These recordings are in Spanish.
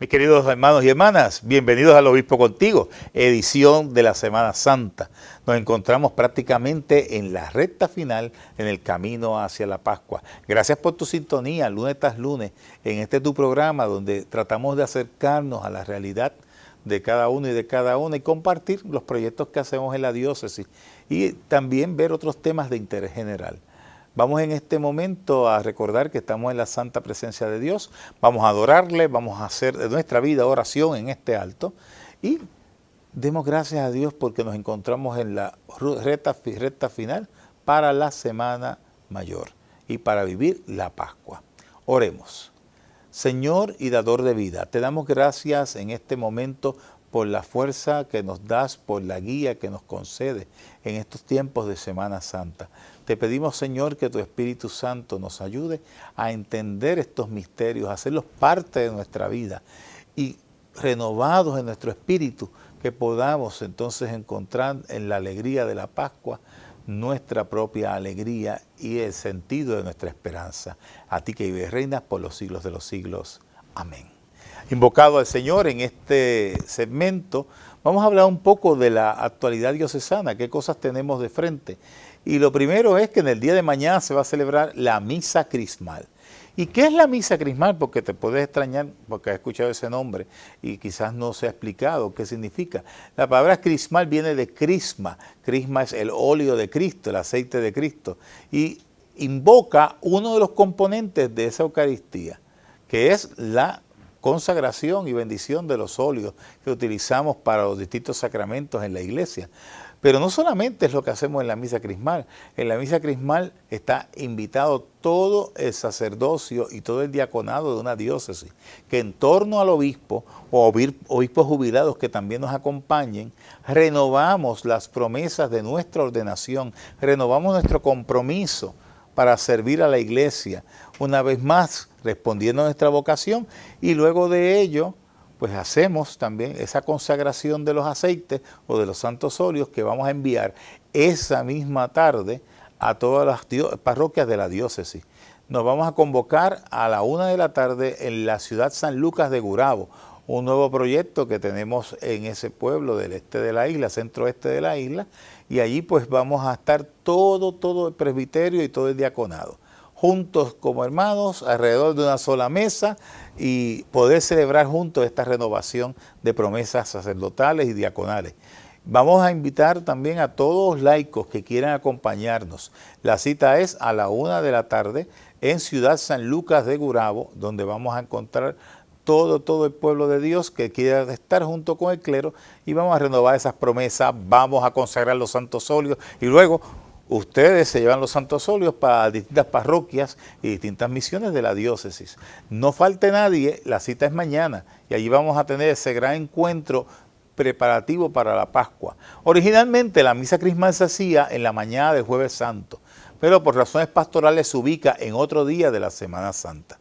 Mis queridos hermanos y hermanas, bienvenidos al Obispo Contigo, edición de la Semana Santa. Nos encontramos prácticamente en la recta final, en el camino hacia la Pascua. Gracias por tu sintonía, lunes tras lunes, en este tu programa donde tratamos de acercarnos a la realidad de cada uno y de cada una y compartir los proyectos que hacemos en la diócesis y también ver otros temas de interés general. Vamos en este momento a recordar que estamos en la santa presencia de Dios, vamos a adorarle, vamos a hacer de nuestra vida oración en este alto y demos gracias a Dios porque nos encontramos en la recta final para la Semana Mayor y para vivir la Pascua. Oremos. Señor y dador de vida, te damos gracias en este momento por la fuerza que nos das, por la guía que nos concede en estos tiempos de Semana Santa. Te pedimos, Señor, que tu Espíritu Santo nos ayude a entender estos misterios, a hacerlos parte de nuestra vida y renovados en nuestro espíritu, que podamos entonces encontrar en la alegría de la Pascua nuestra propia alegría y el sentido de nuestra esperanza. A ti que vives, reinas por los siglos de los siglos. Amén. Invocado al Señor en este segmento, vamos a hablar un poco de la actualidad diocesana, qué cosas tenemos de frente. Y lo primero es que en el día de mañana se va a celebrar la Misa Crismal. ¿Y qué es la Misa Crismal? Porque te puedes extrañar, porque has escuchado ese nombre y quizás no se ha explicado qué significa. La palabra crismal viene de crisma. Crisma es el óleo de Cristo, el aceite de Cristo. Y invoca uno de los componentes de esa Eucaristía, que es la consagración y bendición de los óleos que utilizamos para los distintos sacramentos en la iglesia. Pero no solamente es lo que hacemos en la misa crismal. En la misa crismal está invitado todo el sacerdocio y todo el diaconado de una diócesis, que en torno al obispo o obispos jubilados que también nos acompañen, renovamos las promesas de nuestra ordenación, renovamos nuestro compromiso para servir a la iglesia, una vez más respondiendo a nuestra vocación, y luego de ello pues hacemos también esa consagración de los aceites o de los santos óleos que vamos a enviar esa misma tarde a todas las parroquias de la diócesis. Nos vamos a convocar a la 1 de la tarde en la ciudad San Lucas de Gurabo, un nuevo proyecto que tenemos en ese pueblo del este de la isla, centro-este de la isla, y allí pues vamos a estar todo el presbiterio y todo el diaconado, juntos como hermanos, alrededor de una sola mesa y poder celebrar juntos esta renovación de promesas sacerdotales y diaconales. Vamos a invitar también a todos los laicos que quieran acompañarnos. La cita es a la 1 de la tarde en Ciudad San Lucas de Gurabo, donde vamos a encontrar todo el pueblo de Dios que quiera estar junto con el clero y vamos a renovar esas promesas, vamos a consagrar los santos óleos y luego ustedes se llevan los santos óleos para distintas parroquias y distintas misiones de la diócesis. No falte nadie, la cita es mañana y allí vamos a tener ese gran encuentro preparativo para la Pascua. Originalmente la misa crismal se hacía en la mañana del Jueves Santo, pero por razones pastorales se ubica en otro día de la Semana Santa.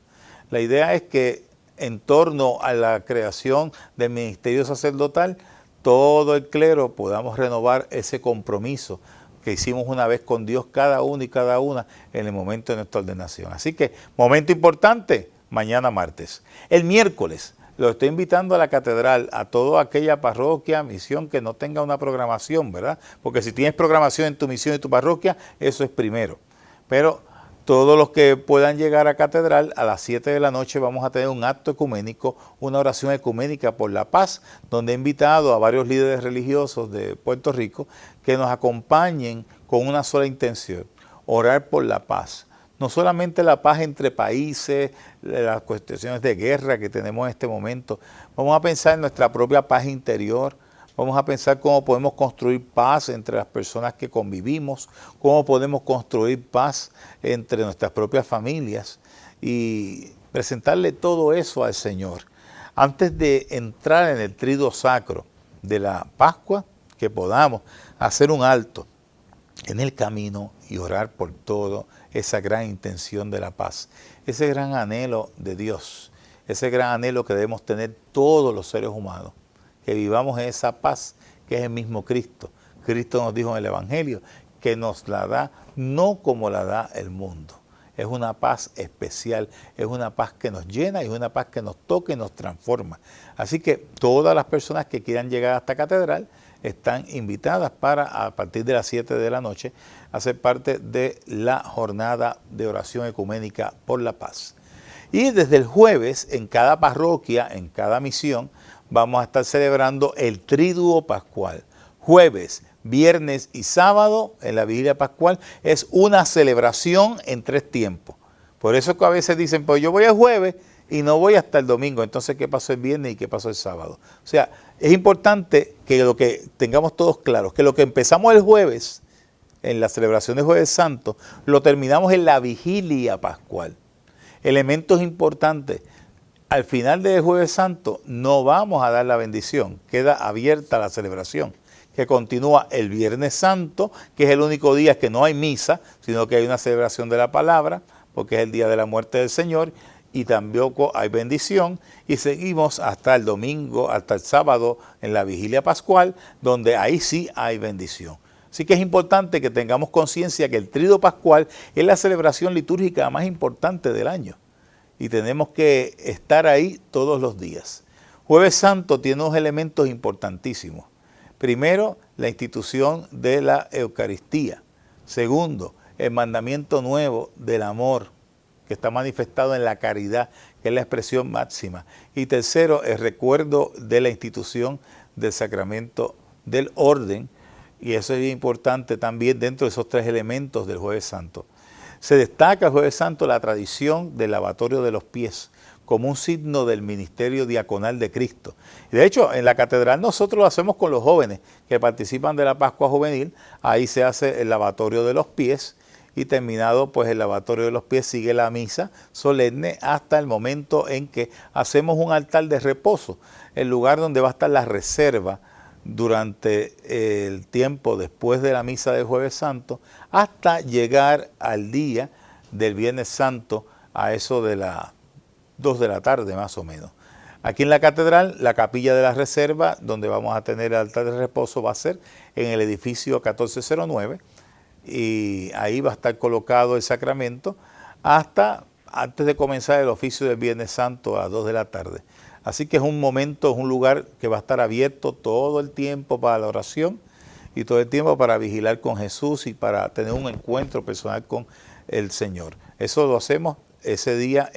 La idea es que en torno a la creación del ministerio sacerdotal, todo el clero podamos renovar ese compromiso que hicimos una vez con Dios cada uno y cada una en el momento de nuestra ordenación. Así que, momento importante, mañana martes. El miércoles, lo estoy invitando a la catedral, a toda aquella parroquia, misión que no tenga una programación, ¿verdad? Porque si tienes programación en tu misión y tu parroquia, eso es primero. Pero todos los que puedan llegar a catedral, a las 7 de la noche vamos a tener un acto ecuménico, una oración ecuménica por la paz, donde he invitado a varios líderes religiosos de Puerto Rico que nos acompañen con una sola intención, orar por la paz. No solamente la paz entre países, las cuestiones de guerra que tenemos en este momento, vamos a pensar en nuestra propia paz interior. Vamos a pensar cómo podemos construir paz entre las personas que convivimos, cómo podemos construir paz entre nuestras propias familias y presentarle todo eso al Señor. Antes de entrar en el triduo sacro de la Pascua, que podamos hacer un alto en el camino y orar por todo esa gran intención de la paz, ese gran anhelo de Dios, ese gran anhelo que debemos tener todos los seres humanos, que vivamos en esa paz que es el mismo Cristo. Cristo nos dijo en el Evangelio que nos la da no como la da el mundo. es una paz especial, es una paz que nos llena y es una paz que nos toca y nos transforma. Así que todas las personas que quieran llegar a esta catedral están invitadas para, a partir de las 7 de la noche, hacer parte de la jornada de oración ecuménica por la paz. Y desde el jueves, en cada parroquia, en cada misión, vamos a estar celebrando el Triduo Pascual. Jueves, viernes y sábado, en la vigilia pascual, es una celebración en 3 tiempos. Por eso es que a veces dicen, pues yo voy el jueves y no voy hasta el domingo. Entonces, ¿qué pasó el viernes y qué pasó el sábado? O sea, es importante que lo que tengamos todos claros, que lo que empezamos el jueves, en la celebración de Jueves Santo, lo terminamos en la vigilia pascual. Elementos importantes. Al final del Jueves Santo no vamos a dar la bendición, queda abierta la celebración, que continúa el Viernes Santo, que es el único día que no hay misa, sino que hay una celebración de la palabra, porque es el día de la muerte del Señor, y tampoco hay bendición, y seguimos hasta el domingo, hasta el sábado, en la vigilia pascual, donde ahí sí hay bendición. Así que es importante que tengamos conciencia que el Triduo Pascual es la celebración litúrgica más importante del año y tenemos que estar ahí todos los días. Jueves Santo tiene unos elementos importantísimos. Primero, la institución de la Eucaristía. Segundo, el mandamiento nuevo del amor, que está manifestado en la caridad, que es la expresión máxima. Y tercero, el recuerdo de la institución del sacramento del orden, y eso es bien importante también dentro de esos 3 elementos del Jueves Santo. Se destaca el Jueves Santo la tradición del lavatorio de los pies como un signo del ministerio diaconal de Cristo. Y de hecho, en la catedral nosotros lo hacemos con los jóvenes que participan de la Pascua Juvenil. Ahí se hace el lavatorio de los pies y terminado pues el lavatorio de los pies sigue la misa solemne hasta el momento en que hacemos un altar de reposo, el lugar donde va a estar la reserva durante el tiempo después de la misa del Jueves Santo hasta llegar al día del Viernes Santo a eso de las 2 de la tarde más o menos. Aquí en la catedral, la capilla de la reserva, donde vamos a tener el altar de reposo, va a ser en el edificio 1409 y ahí va a estar colocado el sacramento hasta antes de comenzar el oficio del Viernes Santo a las 2 de la tarde. Así que es un momento, es un lugar que va a estar abierto todo el tiempo para la oración y todo el tiempo para vigilar con Jesús y para tener un encuentro personal con el Señor. Eso lo hacemos ese día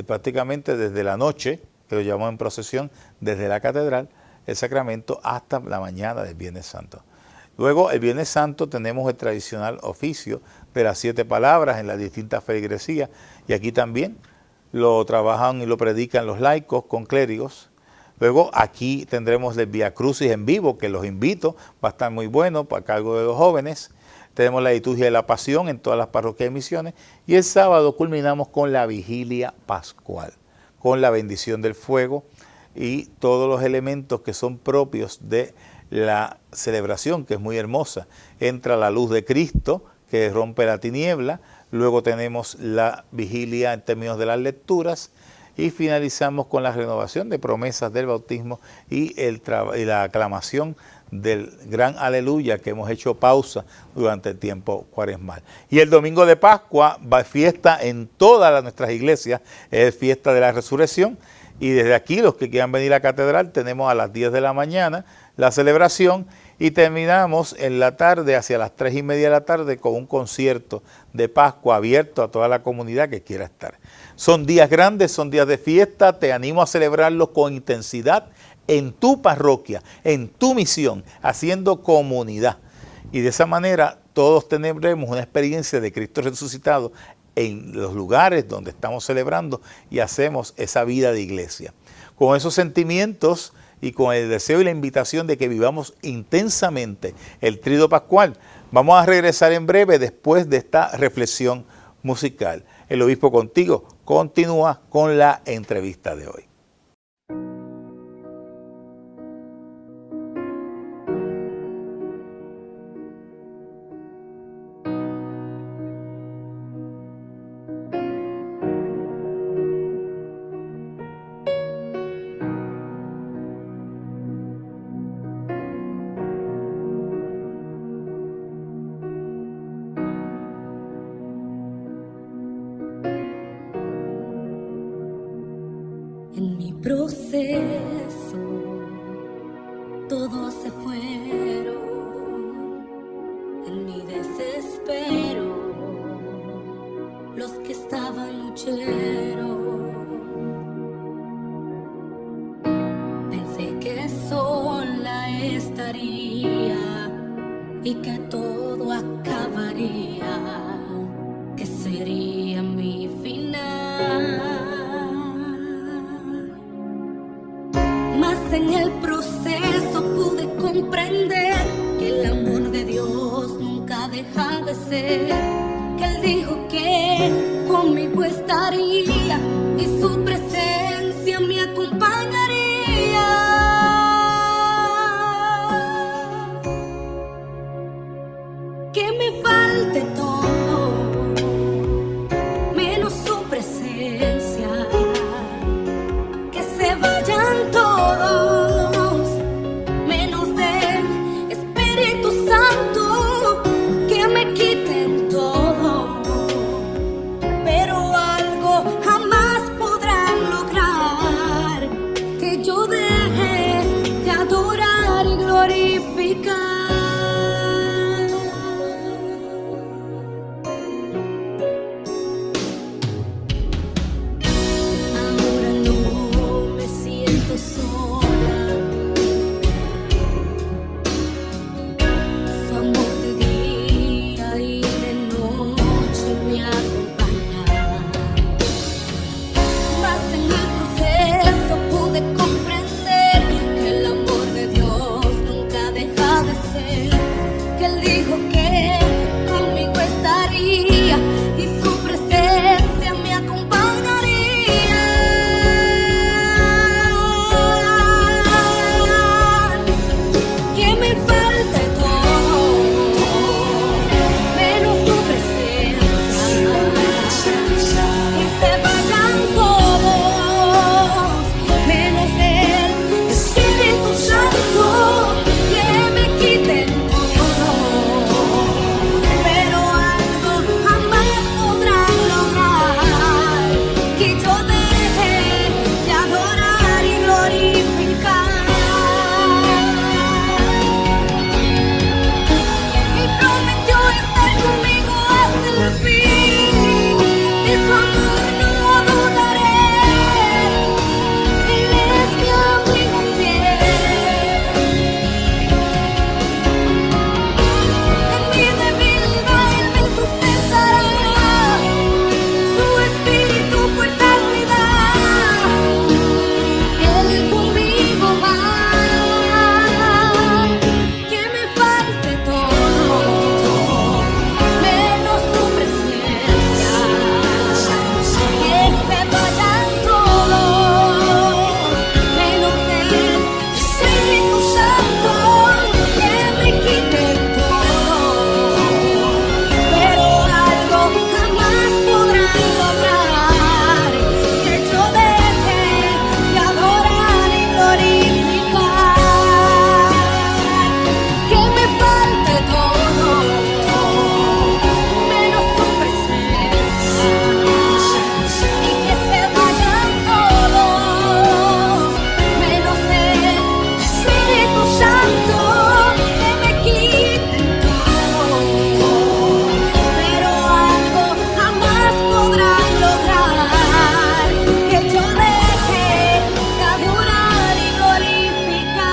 prácticamente desde la noche, que lo llamamos en procesión, desde la catedral, el sacramento, hasta la mañana del Viernes Santo. Luego, el Viernes Santo tenemos el tradicional oficio de las 7 palabras en las distintas feligresías, y aquí también lo trabajan y lo predican los laicos con clérigos. Luego aquí tendremos el Vía Crucis en vivo, que los invito, va a estar muy bueno, a cargo de los jóvenes. Tenemos la liturgia de la Pasión en todas las parroquias de misiones. Y el sábado culminamos con la vigilia pascual, con la bendición del fuego y todos los elementos que son propios de la celebración, que es muy hermosa. Entra la luz de Cristo, que rompe la tiniebla. Luego tenemos la vigilia en términos de las lecturas y finalizamos con la renovación de promesas del bautismo y la aclamación del gran aleluya, que hemos hecho pausa durante el tiempo cuaresmal. Y el domingo de Pascua va fiesta en todas nuestras iglesias, es fiesta de la resurrección, y desde aquí los que quieran venir a la catedral tenemos a las 10 de la mañana la celebración y terminamos en la tarde, hacia las 3:30 de la tarde, con un concierto de Pascua abierto a toda la comunidad que quiera estar. Son días grandes, son días de fiesta, te animo a celebrarlos con intensidad en tu parroquia, en tu misión, haciendo comunidad. Y de esa manera todos tendremos una experiencia de Cristo resucitado en los lugares donde estamos celebrando y hacemos esa vida de iglesia. Con esos sentimientos y con el deseo y la invitación de que vivamos intensamente el Triduo Pascual, vamos a regresar en breve después de esta reflexión musical. El Obispo Contigo continúa con la entrevista de hoy. En mi proceso todos se fueron, en mi desespero los que estaban lucheros. Pensé que sola estaría y que todo acabaría, que sería mi final. Mas en el proceso pude comprender que el amor de Dios nunca deja de ser, que Él dijo que conmigo estaría y su presencia me acompañaría. Que me falte todo, menos su presencia. Que se vayan todos, menos del Espíritu Santo. Que me quiten todo, pero algo jamás podrán lograr: que yo deje de adorar y glorificar. Ahora no me siento sola, su amor de día y de noche me acompaña. Mas en el proceso pude comprender que el amor de Dios nunca deja de ser, que Él dijo que conmigo estaría y su presencia me acompañaría. Que me falte todo, menos su presencia. Que se vayan todos, menos el Espíritu Santo. Que me quiten todo, pero algo jamás podrán lograr: que yo deje de adorar y glorificar. Él prometió estar conmigo hasta el fin, de su amor no dudaré. Él es mi amigo fiel, en mi debilidad Él me sustentará. Su espíritu fuerza me da, Él conmigo va. Que me falte todo, menos su presencia. Que se vayan todos, menos el Espíritu Santo. Que me quiten todo, pero algo jamás podrán lograr: que yo deje de adorar y glorificar. Que me falte todo, menos su presencia. Y que se vayan todos, menos el Espíritu Santo. Que me quiten todo, pero algo jamás podrán lograr: que yo deje de adorar y glorificar.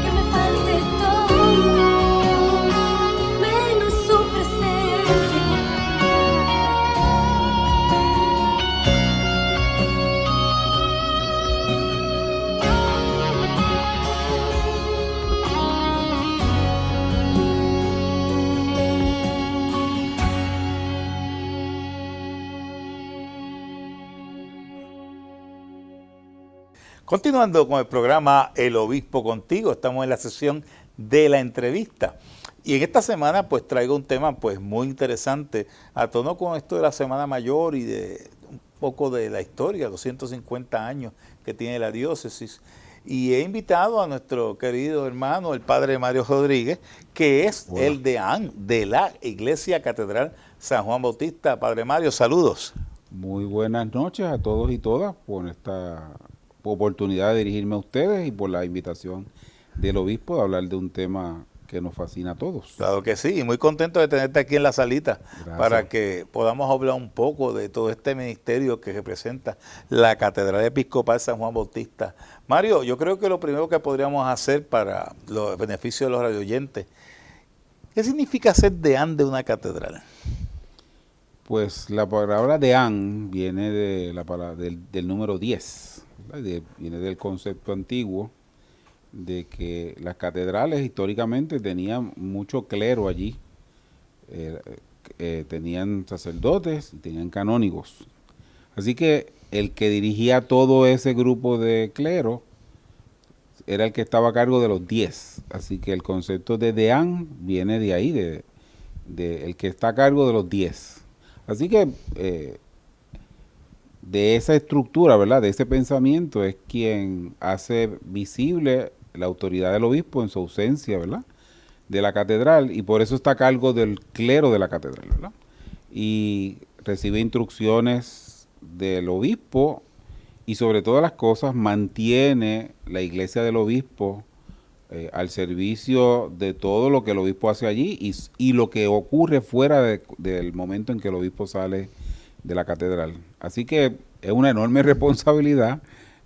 Que me falte todo, menos su presencia. Continuando con el programa El Obispo Contigo, estamos en la sesión de la entrevista. Y en esta semana pues traigo un tema pues muy interesante, a tono con esto de la Semana Mayor y de un poco de la historia, 250 años que tiene la diócesis. Y he invitado a nuestro querido hermano, el padre Mario Rodríguez, que es el deán de la Iglesia Catedral San Juan Bautista. Padre Mario, saludos. Muy buenas noches a todos y todas por esta oportunidad de dirigirme a ustedes y por la invitación del obispo de hablar de un tema que nos fascina a todos. Claro que sí, y muy contento de tenerte aquí en la salita. Gracias. Para que podamos hablar un poco de todo este ministerio que representa la Catedral Episcopal San Juan Bautista. Mario, yo creo que lo primero que podríamos hacer para los beneficios de los radioyentes, ¿qué significa ser deán de una catedral? Pues la palabra deán viene de del número 10, viene del concepto antiguo de que las catedrales históricamente tenían mucho clero allí, tenían sacerdotes, tenían canónigos. Así que el que dirigía todo ese grupo de clero era el que estaba a cargo de los 10. Así que el concepto de deán viene de ahí, de el que está a cargo de los 10. Así que de esa estructura, ¿verdad? De ese pensamiento es quien hace visible la autoridad del obispo en su ausencia, ¿verdad? De la catedral, y por eso está a cargo del clero de la catedral, ¿verdad? Y recibe instrucciones del obispo y sobre todas las cosas mantiene la iglesia del obispo al servicio de todo lo que el obispo hace allí y lo que ocurre fuera del momento en que el obispo sale de la catedral. Así que es una enorme responsabilidad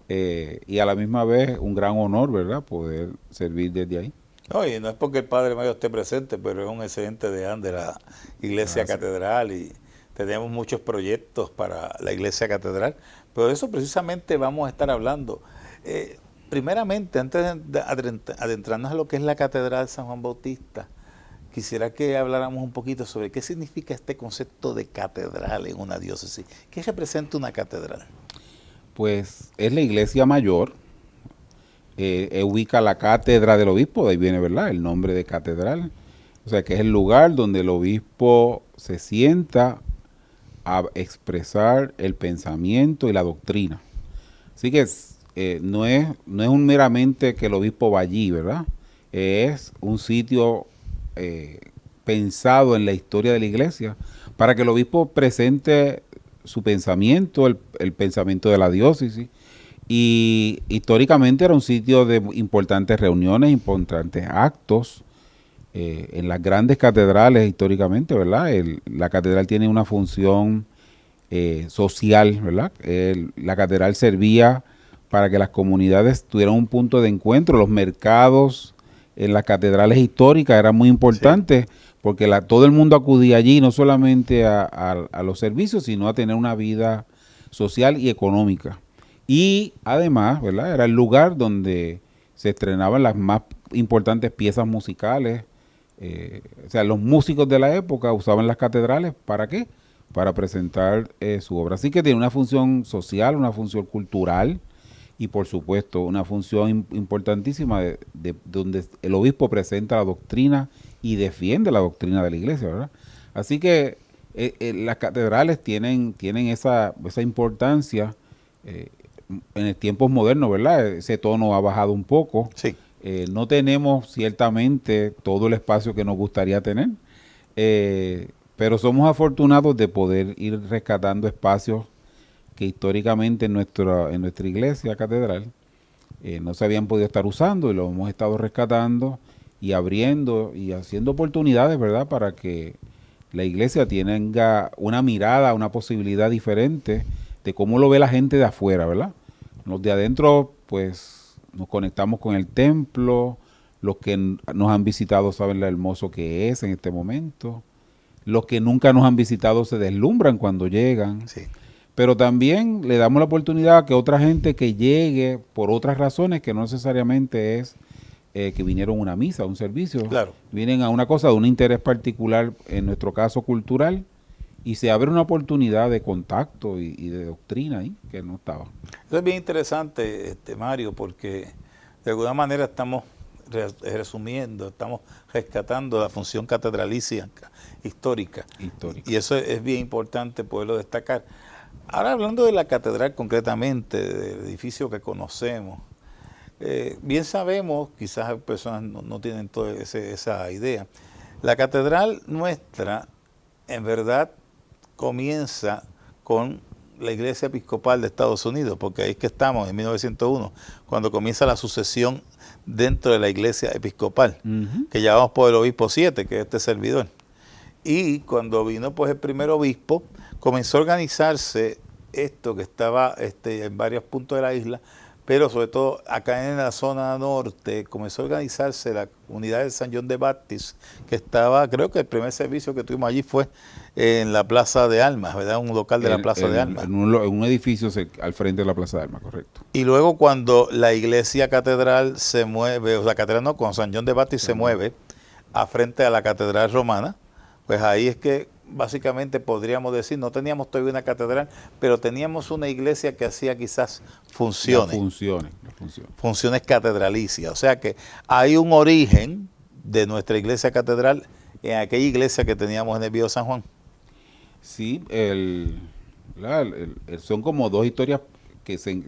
y a la misma vez un gran honor, ¿verdad?, poder servir desde ahí. Oye, no es porque el Padre Mario esté presente, pero es un excelente deán de la Iglesia Catedral y tenemos muchos proyectos para la Iglesia Catedral, pero de eso precisamente vamos a estar hablando. Primeramente, antes de adentrarnos a lo que es la Catedral San Juan Bautista, quisiera que habláramos un poquito sobre qué significa este concepto de catedral en una diócesis. ¿Qué representa una catedral? Pues es la iglesia mayor, ubica la cátedra del obispo, de ahí viene, ¿verdad?, el nombre de catedral. O sea, que es el lugar donde el obispo se sienta a expresar el pensamiento y la doctrina. Así que no es un meramente que el obispo va allí, ¿verdad? Es un sitio pensado en la historia de la iglesia para que el obispo presente su pensamiento, el pensamiento de la diócesis. Y históricamente era un sitio de importantes reuniones, importantes actos. En las grandes catedrales históricamente, ¿verdad? La catedral tiene una función social, ¿verdad? La catedral servía para que las comunidades tuvieran un punto de encuentro. Los mercados en las catedrales históricas eran muy importantes, sí, porque todo el mundo acudía allí no solamente a los servicios, sino a tener una vida social y económica. Y además, ¿verdad?, era el lugar donde se estrenaban las más importantes piezas musicales. O sea, los músicos de la época usaban las catedrales, ¿para qué? Para presentar su obra. Así que tiene una función social, una función cultural y, por supuesto, una función importantísima de donde el obispo presenta la doctrina y defiende la doctrina de la iglesia, ¿verdad? Así que las catedrales tienen esa importancia en tiempos modernos, ¿verdad? Ese tono ha bajado un poco. Sí. No tenemos ciertamente todo el espacio que nos gustaría tener, pero somos afortunados de poder ir rescatando espacios que históricamente en nuestra iglesia catedral no se habían podido estar usando y lo hemos estado rescatando y abriendo y haciendo oportunidades, ¿verdad?, para que la iglesia tenga una mirada, una posibilidad diferente de cómo lo ve la gente de afuera, ¿verdad? Los de adentro, pues, nos conectamos con el templo, los que nos han visitado saben lo hermoso que es en este momento, los que nunca nos han visitado se deslumbran cuando llegan, sí, pero también le damos la oportunidad a que otra gente que llegue por otras razones, que no necesariamente es que vinieron a una misa, a un servicio, claro, vienen a una cosa de un interés particular, en nuestro caso cultural, y se abre una oportunidad de contacto y de doctrina ahí que no estaba. Eso es bien interesante, Mario, porque de alguna manera estamos resumiendo, estamos rescatando la función catedralicia histórica. Y eso es bien importante poderlo destacar. Ahora, hablando de la catedral concretamente, del edificio que conocemos, bien sabemos, quizás personas no tienen toda esa idea, la catedral nuestra en verdad comienza con la Iglesia Episcopal de Estados Unidos, porque ahí es que estamos en 1901, cuando comienza la sucesión dentro de la Iglesia Episcopal, que llevamos por el obispo 7, que es este servidor. Y cuando vino pues el primer obispo, comenzó a organizarse esto que estaba en varios puntos de la isla, pero sobre todo acá en la zona norte comenzó a organizarse la unidad de San John the Baptist, que estaba, creo que el primer servicio que tuvimos allí fue en la Plaza de Armas, ¿verdad? Un local de la Plaza de Armas. En un edificio al frente de la Plaza de Armas, correcto. Y luego cuando la iglesia catedral se mueve, o la catedral no, con San John the Baptist se mueve a frente a la catedral romana, pues ahí es que básicamente podríamos decir, no teníamos todavía una catedral, pero teníamos una iglesia que hacía quizás funciones catedralicias. O sea que hay un origen de nuestra iglesia catedral en aquella iglesia que teníamos en el Viejo San Juan. Sí, son como dos historias que se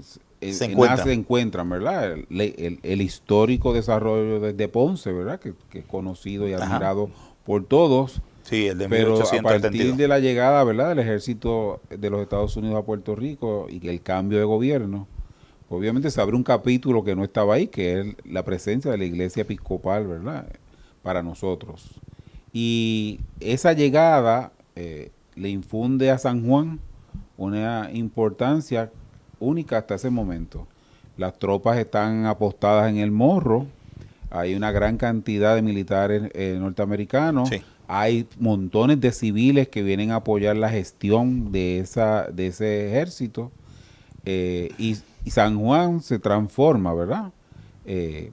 encuentran, ¿verdad? El histórico desarrollo de Ponce, ¿verdad? Que es conocido y admirado por todos. Sí, el de pero 1872. a partir de la llegada, ¿verdad?, del ejército de los Estados Unidos a Puerto Rico y el cambio de gobierno, obviamente se abre un capítulo que no estaba ahí, que es la presencia de la iglesia episcopal, ¿verdad?, para nosotros. Y esa llegada le infunde a San Juan una importancia única hasta ese momento. Las tropas están apostadas en el Morro, hay una gran cantidad de militares norteamericanos. Sí. Hay montones de civiles que vienen a apoyar la gestión de ese ejército y San Juan se transforma, ¿verdad?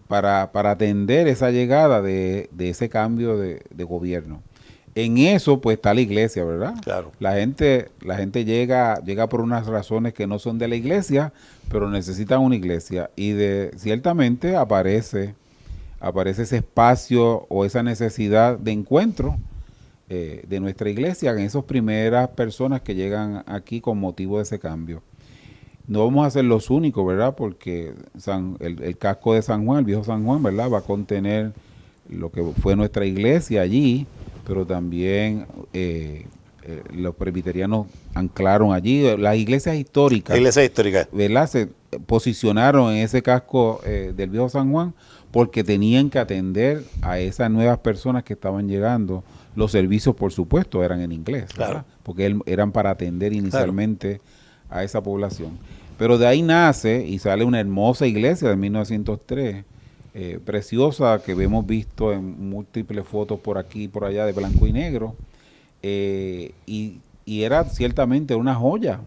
Para atender esa llegada de ese cambio de gobierno. En eso pues está la iglesia, ¿verdad? Claro. La gente llega por unas razones que no son de la iglesia, pero necesitan una iglesia y ciertamente aparece ese espacio o esa necesidad de encuentro de nuestra iglesia en esas primeras personas que llegan aquí con motivo de ese cambio. No vamos a ser los únicos, ¿verdad? Porque el casco de San Juan, el Viejo San Juan, ¿verdad?, va a contener lo que fue nuestra iglesia allí, pero también los presbiterianos anclaron allí. Las iglesias históricas, ¿verdad?, se posicionaron en ese casco del Viejo San Juan porque tenían que atender a esas nuevas personas que estaban llegando. Los servicios, por supuesto, eran en inglés, ¿verdad? Claro. Porque eran para atender inicialmente a esa población. Pero de ahí nace y sale una hermosa iglesia de 1903, preciosa, que hemos visto en múltiples fotos por aquí y por allá de blanco y negro, y era ciertamente una joya.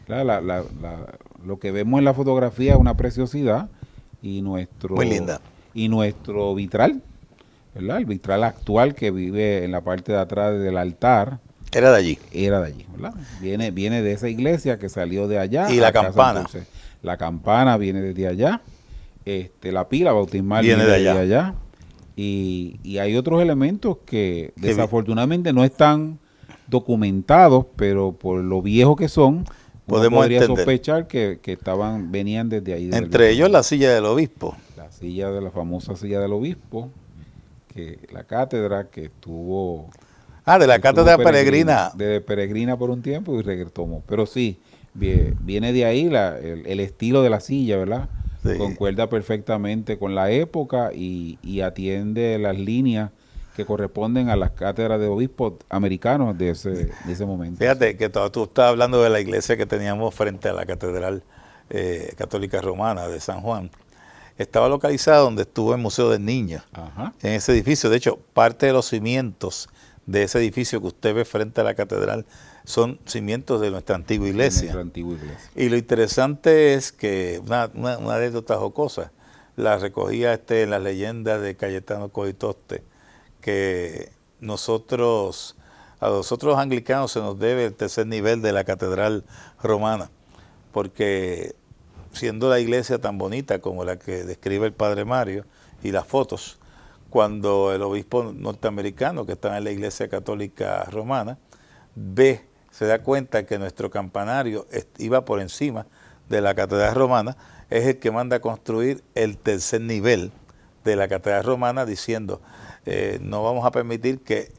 Lo que vemos en la fotografía es una preciosidad, y muy linda. Y nuestro vitral, ¿verdad?, el vitral actual que vive en la parte de atrás del altar, era de allí, ¿verdad? Viene de esa iglesia que salió de allá. Y la campana. Entonces, la campana viene desde allá. La pila bautismal viene de allá. Y hay otros elementos que desafortunadamente no están documentados, pero por lo viejo que son, podría sospechar que venían desde ahí. Desde entre ellos la silla del obispo. La famosa silla del obispo, que la cátedra que estuvo... de la cátedra peregrina. De peregrina por un tiempo y retomó. Pero sí, viene de ahí el estilo de la silla, ¿verdad? Sí. Concuerda perfectamente con la época y atiende las líneas que corresponden a las cátedras de obispos americanos de ese momento. Fíjate que tú estás hablando de la iglesia que teníamos frente a la Catedral Católica Romana de San Juan. Estaba localizada donde estuvo el Museo del Niño. Ajá. En ese edificio. De hecho, parte de los cimientos de ese edificio que usted ve frente a la catedral son cimientos de nuestra antigua iglesia. Y lo interesante es que una anécdota jocosa la recogía en las leyendas de Cayetano Coditoste, que a nosotros los anglicanos se nos debe el tercer nivel de la catedral romana, porque siendo la iglesia tan bonita como la que describe el padre Mario y las fotos, cuando el obispo norteamericano que estaba en la iglesia católica romana se da cuenta que nuestro campanario iba por encima de la Catedral Romana, es el que manda a construir el tercer nivel de la Catedral Romana, diciendo, no vamos a permitir que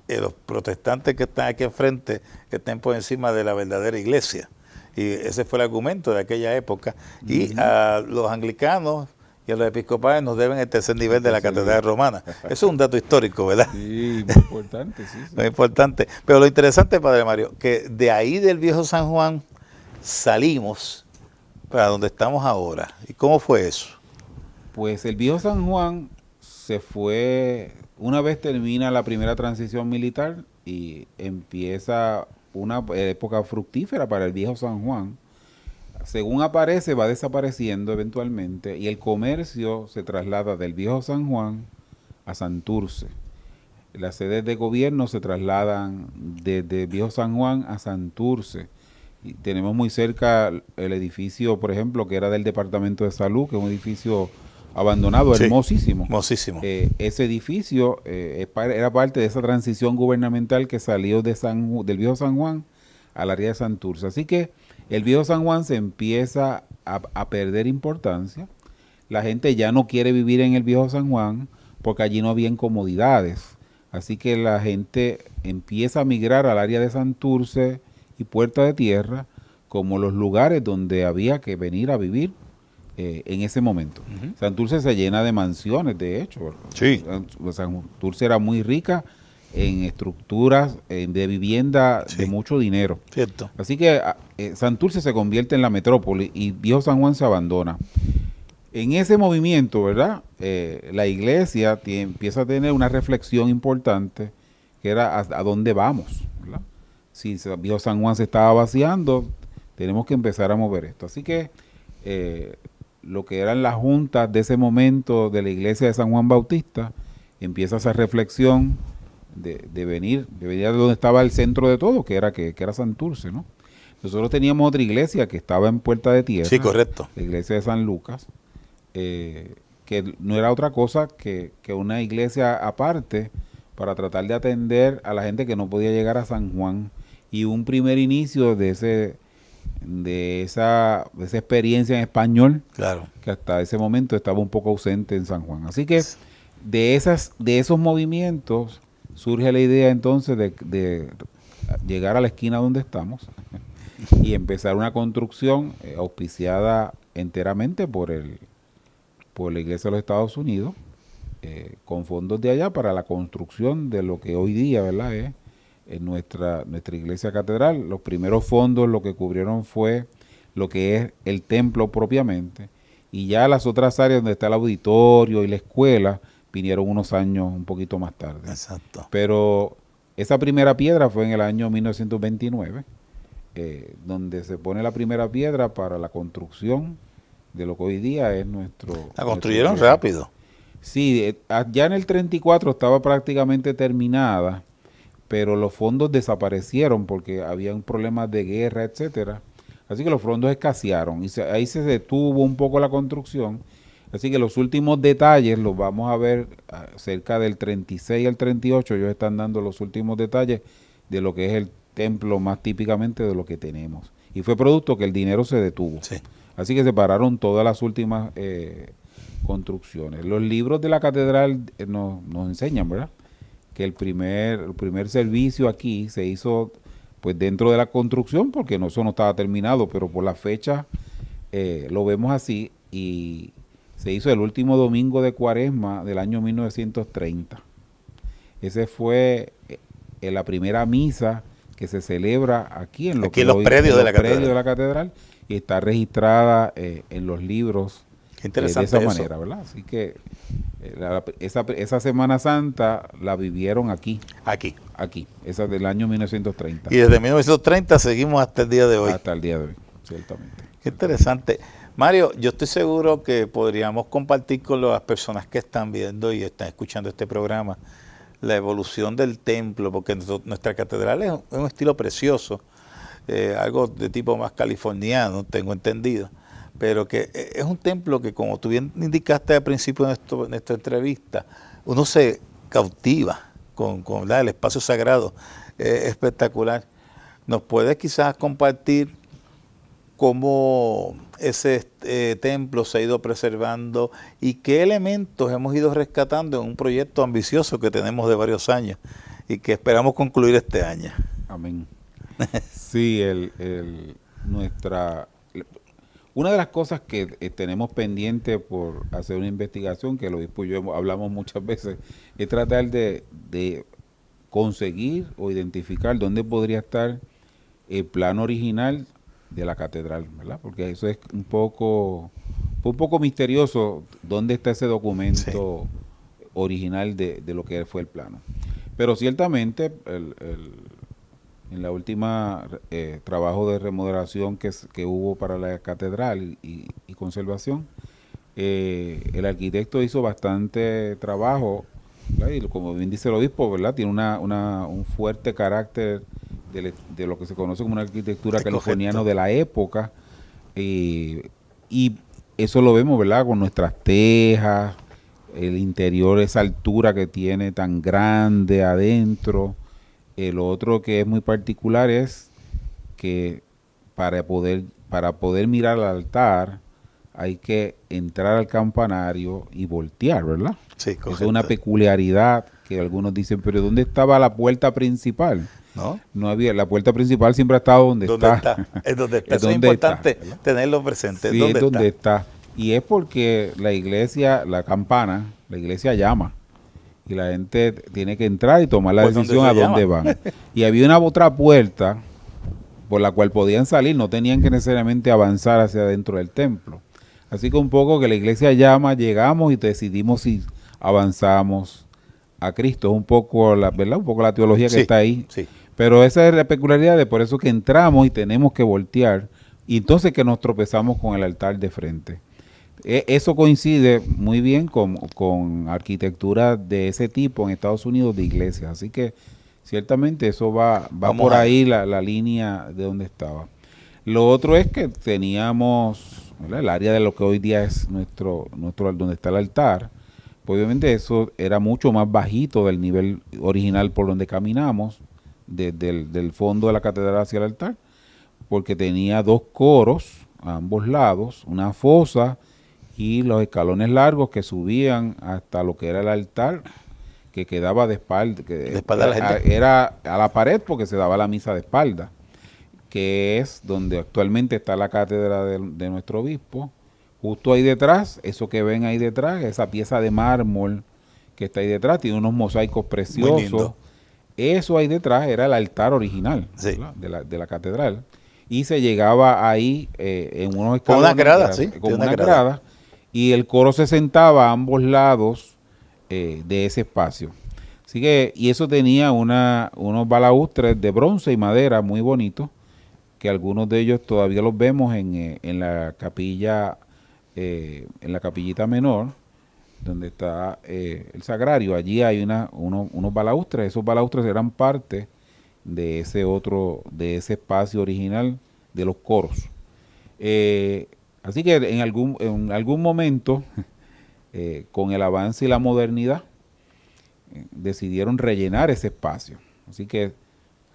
los protestantes que están aquí enfrente estén por encima de la verdadera iglesia. Y ese fue el argumento de aquella época. Y a los anglicanos y a los episcopales nos deben el tercer nivel de la Catedral Romana. Eso es un dato histórico, ¿verdad? Sí, muy importante, sí. Muy importante. Pero lo interesante, Padre Mario, que de ahí del viejo San Juan salimos para donde estamos ahora. ¿Y cómo fue eso? Pues el viejo San Juan se fue, una vez termina la primera transición militar y empieza una época fructífera para el viejo San Juan. Según aparece, va desapareciendo eventualmente y el comercio se traslada del viejo San Juan a Santurce. Las sedes de gobierno se trasladan desde viejo San Juan a Santurce. Y tenemos muy cerca el edificio, por ejemplo, que era del Departamento de Salud, que es un edificio abandonado, Sí, hermosísimo. hermosísimo. Ese edificio era parte de esa transición gubernamental que salió del viejo San Juan al área de Santurce. Así que el viejo San Juan se empieza a perder importancia. La gente ya no quiere vivir en el viejo San Juan porque allí no había comodidades. Así que la gente empieza a migrar al área de Santurce y Puerta de Tierra como los lugares donde había que venir a vivir en ese momento. Santurce se llena de mansiones, de hecho. Sí. Santurce era muy rica en estructuras de vivienda de mucho dinero. Cierto. Así que Santurce se convierte en la metrópoli y Viejo San Juan se abandona. En ese movimiento, ¿verdad? La iglesia empieza a tener una reflexión importante, que era a dónde vamos, ¿verdad? Si Viejo San Juan se estaba vaciando, tenemos que empezar a mover esto. Así que lo que eran las juntas de ese momento de la iglesia de San Juan Bautista, empieza esa reflexión de venir de donde estaba el centro de todo, que era Santurce, ¿no? Nosotros teníamos otra iglesia que estaba en Puerta de Tierra. Sí, correcto. La iglesia de San Lucas, que no era otra cosa que una iglesia aparte para tratar de atender a la gente que no podía llegar a San Juan. Y un primer inicio de esa experiencia en español, Claro. que hasta ese momento estaba un poco ausente en San Juan. Así que de esos movimientos surge la idea entonces de llegar a la esquina donde estamos y empezar una construcción auspiciada enteramente por la Iglesia de los Estados Unidos, con fondos de allá para la construcción de lo que hoy día, ¿verdad?, es nuestra iglesia catedral. Los primeros fondos lo que cubrieron fue lo que es el templo propiamente, y ya las otras áreas donde está el auditorio y la escuela vinieron unos años un poquito más tarde. Exacto. Pero esa primera piedra fue en el año 1929, donde se pone la primera piedra para la construcción de lo que hoy día es nuestro... La construyeron rápido. Sí, ya en el 34 estaba prácticamente terminada, pero los fondos desaparecieron porque habían problemas de guerra, etcétera. Así que los fondos escasearon y ahí se detuvo un poco la construcción. Así que los últimos detalles los vamos a ver cerca del 36 al 38. Ellos están dando los últimos detalles de lo que es el templo más típicamente de lo que tenemos. Y fue producto que el dinero se detuvo. Sí. Así que se pararon todas las últimas construcciones. Los libros de la catedral nos enseñan, ¿verdad?, que el primer servicio aquí se hizo pues dentro de la construcción, porque eso no estaba terminado, pero por la fecha lo vemos así, y se hizo el último domingo de Cuaresma del año 1930. Ese fue la primera misa que se celebra aquí en los predios de la catedral, y está registrada en los libros. Qué interesante de esa manera, ¿verdad? Así que esa Semana Santa la vivieron aquí, esa del año 1930. Y desde 1930 seguimos hasta el día de hoy. Hasta el día de hoy, ciertamente. Qué interesante. Mario, yo estoy seguro que podríamos compartir con las personas que están viendo y están escuchando este programa la evolución del templo, porque nuestra catedral es un estilo precioso, algo de tipo más californiano, tengo entendido, pero que es un templo que, como tú bien indicaste al principio de nuestra entrevista, uno se cautiva con el espacio sagrado, espectacular. ¿Nos puedes quizás compartir cómo ese templo se ha ido preservando y qué elementos hemos ido rescatando en un proyecto ambicioso que tenemos de varios años y que esperamos concluir este año. Amén. Sí, una de las cosas que tenemos pendiente por hacer una investigación, que el obispo y yo hablamos muchas veces, es tratar de conseguir o identificar dónde podría estar el plano original de la catedral, ¿verdad? Porque eso es un poco misterioso, dónde está ese documento original de lo que fue el plano. Pero ciertamente en la última trabajo de remodelación que hubo para la catedral y conservación, el arquitecto hizo bastante trabajo, ¿verdad? Y como bien dice el obispo, ¿verdad? Tiene un fuerte carácter de lo que se conoce como una arquitectura californiana de la época, y eso lo vemos, ¿verdad? Con nuestras tejas, el interior, esa altura que tiene tan grande adentro. El otro que es muy particular es que para poder mirar al altar hay que entrar al campanario y voltear, ¿verdad? Sí, correcto. Eso es una peculiaridad que algunos dicen, pero ¿dónde estaba la puerta principal? No había, la puerta principal siempre ha estado donde está. Es donde está. Eso es importante tenerlo presente. Sí, es donde está. Y es porque la iglesia, la campana, la iglesia llama. Y la gente tiene que entrar y tomar la decisión a dónde van. Y había una otra puerta por la cual podían salir, no tenían que necesariamente avanzar hacia adentro del templo. Así que un poco que la iglesia llama, llegamos y decidimos si avanzamos a Cristo. Es un poco ¿verdad? Un poco la teología que está ahí. Sí. Pero esa es la peculiaridad de por eso que entramos y tenemos que voltear. Y entonces que nos tropezamos con el altar de frente. Eso coincide muy bien con arquitectura de ese tipo en Estados Unidos de iglesias. Así que ciertamente eso va por ahí la línea de donde estaba. Lo otro es que teníamos, ¿verdad? El área de lo que hoy día es nuestro donde está el altar. Pues obviamente eso era mucho más bajito del nivel original por donde caminamos, del fondo de la catedral hacia el altar, porque tenía 2 coros a ambos lados, una fosa y los escalones largos que subían hasta lo que era el altar, que quedaba de espalda, a la gente. Era a la pared porque se daba la misa de espalda, que es donde actualmente está la cátedra de nuestro obispo. Justo ahí detrás, eso que ven ahí detrás, esa pieza de mármol que está ahí detrás, tiene unos mosaicos preciosos. Eso ahí detrás era el altar original de la catedral. Y se llegaba ahí en unos escalones. Con una grada, con una grada. Y el coro se sentaba a ambos lados de ese espacio. Así que, y eso tenía unos balaustres de bronce y madera muy bonitos, que algunos de ellos todavía los vemos en la capilla, en la capillita menor, donde está el sagrario. Allí hay unos balaustres. Esos balaustres eran parte de ese espacio original de los coros. Así que en algún momento, con el avance y la modernidad, decidieron rellenar ese espacio. Así que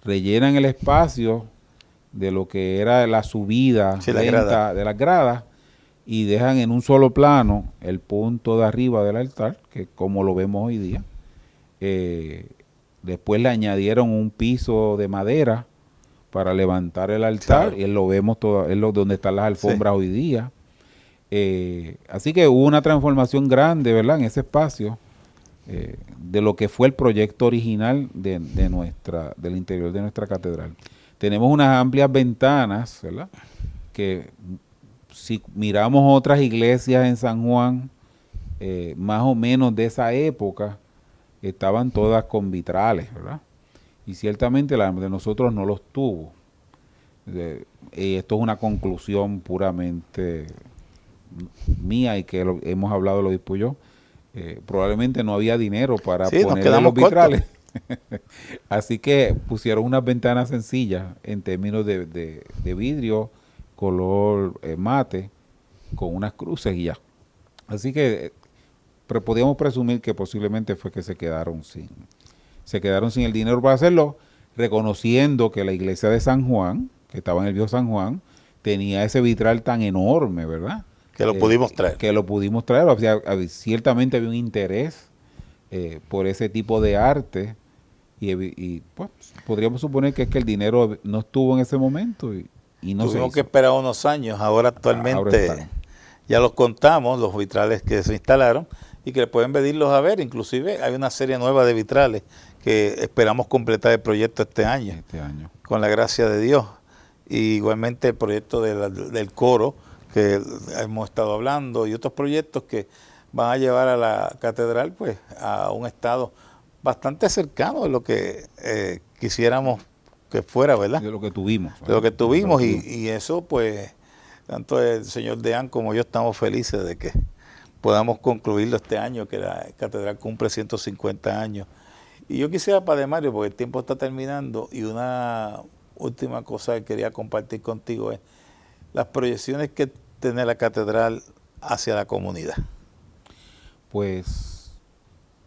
rellenan el espacio de lo que era la subida de las gradas, y dejan en un solo plano el punto de arriba del altar, que como lo vemos hoy día. Después le añadieron un piso de madera para levantar el altar, y lo vemos todo, es donde están las alfombras hoy día. Así que hubo una transformación grande, ¿verdad?, en ese espacio, de lo que fue el proyecto original del interior de nuestra catedral. Tenemos unas amplias ventanas, ¿verdad?, que si miramos otras iglesias en San Juan, más o menos de esa época, estaban todas con vitrales, ¿verdad? Y ciertamente la de nosotros no los tuvo. Esto es una conclusión puramente mía y que hemos hablado el obispo y yo. Probablemente no había dinero para poner los vitrales. Así que pusieron unas ventanas sencillas en términos de vidrio, color mate, con unas cruces y ya. Así que podíamos presumir que posiblemente fue que se quedaron sin el dinero para hacerlo, reconociendo que la iglesia de San Juan, que estaba en el viejo San Juan, tenía ese vitral tan enorme, ¿verdad? Que lo pudimos traer. Que lo pudimos traer. O sea, ciertamente había un interés por ese tipo de arte y pues podríamos suponer que es que el dinero no estuvo en ese momento y no se Tuvimos hizo. que esperar unos años. Ahora actualmente ya los contamos, los vitrales que se instalaron y que pueden venirlos a ver. Inclusive hay una serie nueva de vitrales que esperamos completar el proyecto este año. Con la gracia de Dios. Y igualmente el proyecto del coro que hemos estado hablando y otros proyectos que van a llevar a la catedral pues a un estado bastante cercano de lo que quisiéramos que fuera, ¿verdad? De lo que tuvimos. De lo que tuvimos y eso pues tanto el señor Deán como yo estamos felices de que podamos concluirlo este año, que la catedral cumple 150 años. Y yo quisiera, Padre Mario, porque el tiempo está terminando, y una última cosa que quería compartir contigo es las proyecciones que tiene la catedral hacia la comunidad. Pues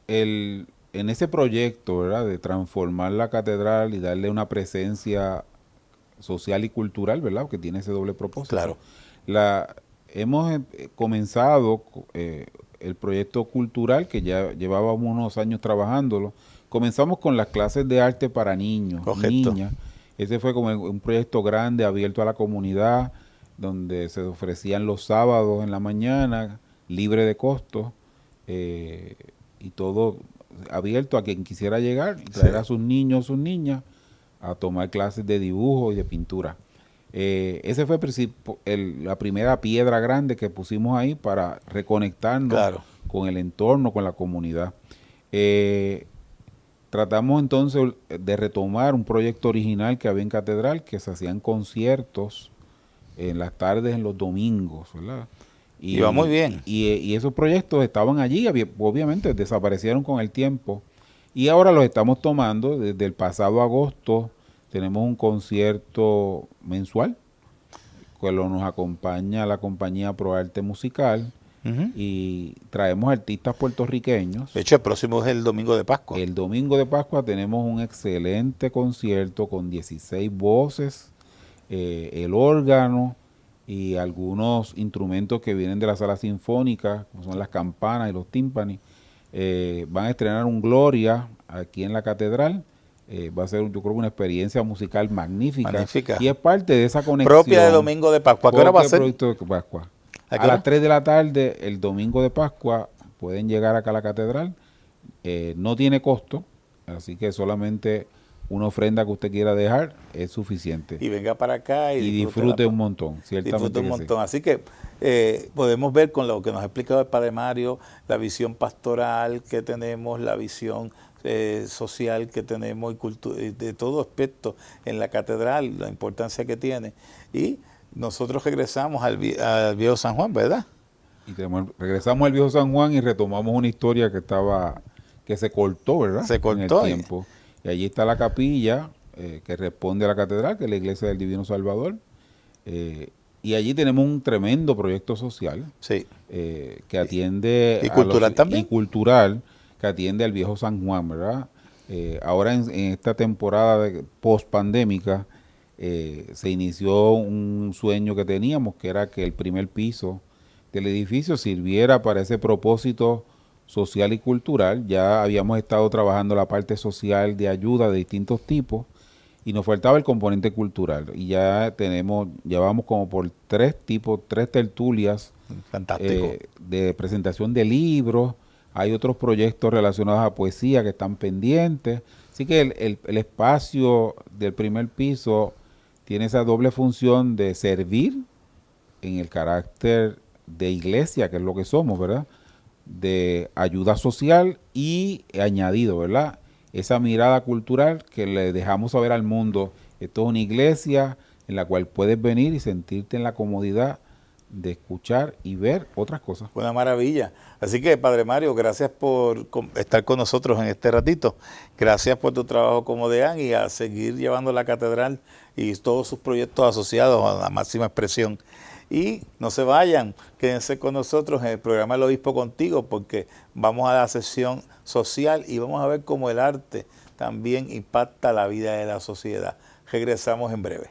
en ese proyecto, ¿verdad?, de transformar la catedral y darle una presencia social y cultural, ¿verdad?, que tiene ese doble propósito. Claro. Hemos comenzado el proyecto cultural, que ya llevábamos unos años trabajándolo. Comenzamos con las clases de arte para niños y niñas. Ese fue como un proyecto grande, abierto a la comunidad, donde se ofrecían los sábados en la mañana, libre de costo, y todo abierto a quien quisiera llegar, traer a sus niños o sus niñas a tomar clases de dibujo y de pintura. Ese fue la primera piedra grande que pusimos ahí para reconectarnos con el entorno, con la comunidad. Tratamos entonces de retomar un proyecto original que había en Catedral, que se hacían conciertos en las tardes, en los domingos, ¿verdad? Y va muy bien. Y esos proyectos estaban allí, obviamente desaparecieron con el tiempo, y ahora los estamos tomando. Desde el pasado agosto tenemos un concierto mensual, que nos acompaña la compañía ProArte Musical, y traemos artistas puertorriqueños. De hecho, el próximo es el domingo de Pascua. El domingo de Pascua tenemos un excelente concierto con 16 voces, el órgano y algunos instrumentos que vienen de la sala sinfónica, como son las campanas y los tímpanis. Van a estrenar un Gloria aquí en la catedral. Va a ser, yo creo, una experiencia musical magnífica. Y es parte de esa conexión. Propia de domingo de Pascua. ¿Qué hora va a ser? Producto de Pascua. A las 3 de la tarde, el domingo de Pascua, pueden llegar acá a la catedral. No tiene costo, así que solamente una ofrenda que usted quiera dejar es suficiente. Y venga para acá y disfrute un montón, ciertamente. Disfrute un montón. Sí. Así que podemos ver con lo que nos ha explicado el Padre Mario, la visión pastoral que tenemos, la visión social que tenemos y de todo aspecto en la catedral, la importancia que tiene. Y nosotros regresamos al Viejo San Juan, ¿verdad? Y regresamos al Viejo San Juan y retomamos una historia que se cortó, ¿verdad? Se cortó. En el tiempo. Y allí está la capilla que responde a la catedral, que es la Iglesia del Divino Salvador. Y allí tenemos un tremendo proyecto social, que atiende y cultural también. Y cultural, que atiende al Viejo San Juan, ¿verdad? Ahora en esta temporada post-pandémica se inició un sueño que teníamos, que era que el primer piso del edificio sirviera para ese propósito social y cultural. Ya habíamos estado trabajando la parte social de ayuda de distintos tipos y nos faltaba el componente cultural. Y ya llevamos como por 3 tertulias de presentación de libros. Hay otros proyectos relacionados a poesía que están pendientes. Así que el espacio del primer piso tiene esa doble función de servir en el carácter de iglesia, que es lo que somos, ¿verdad? De ayuda social y añadido, ¿verdad? Esa mirada cultural que le dejamos saber al mundo. Esto es una iglesia en la cual puedes venir y sentirte en la comodidad de escuchar y ver otras cosas. Una maravilla. Así que, Padre Mario, gracias por estar con nosotros en este ratito. Gracias por tu trabajo como deán y a seguir llevando la catedral y todos sus proyectos asociados a la máxima expresión. Y no se vayan, quédense con nosotros en el programa El Obispo Contigo, porque vamos a la sesión social y vamos a ver cómo el arte también impacta la vida de la sociedad. Regresamos en breve.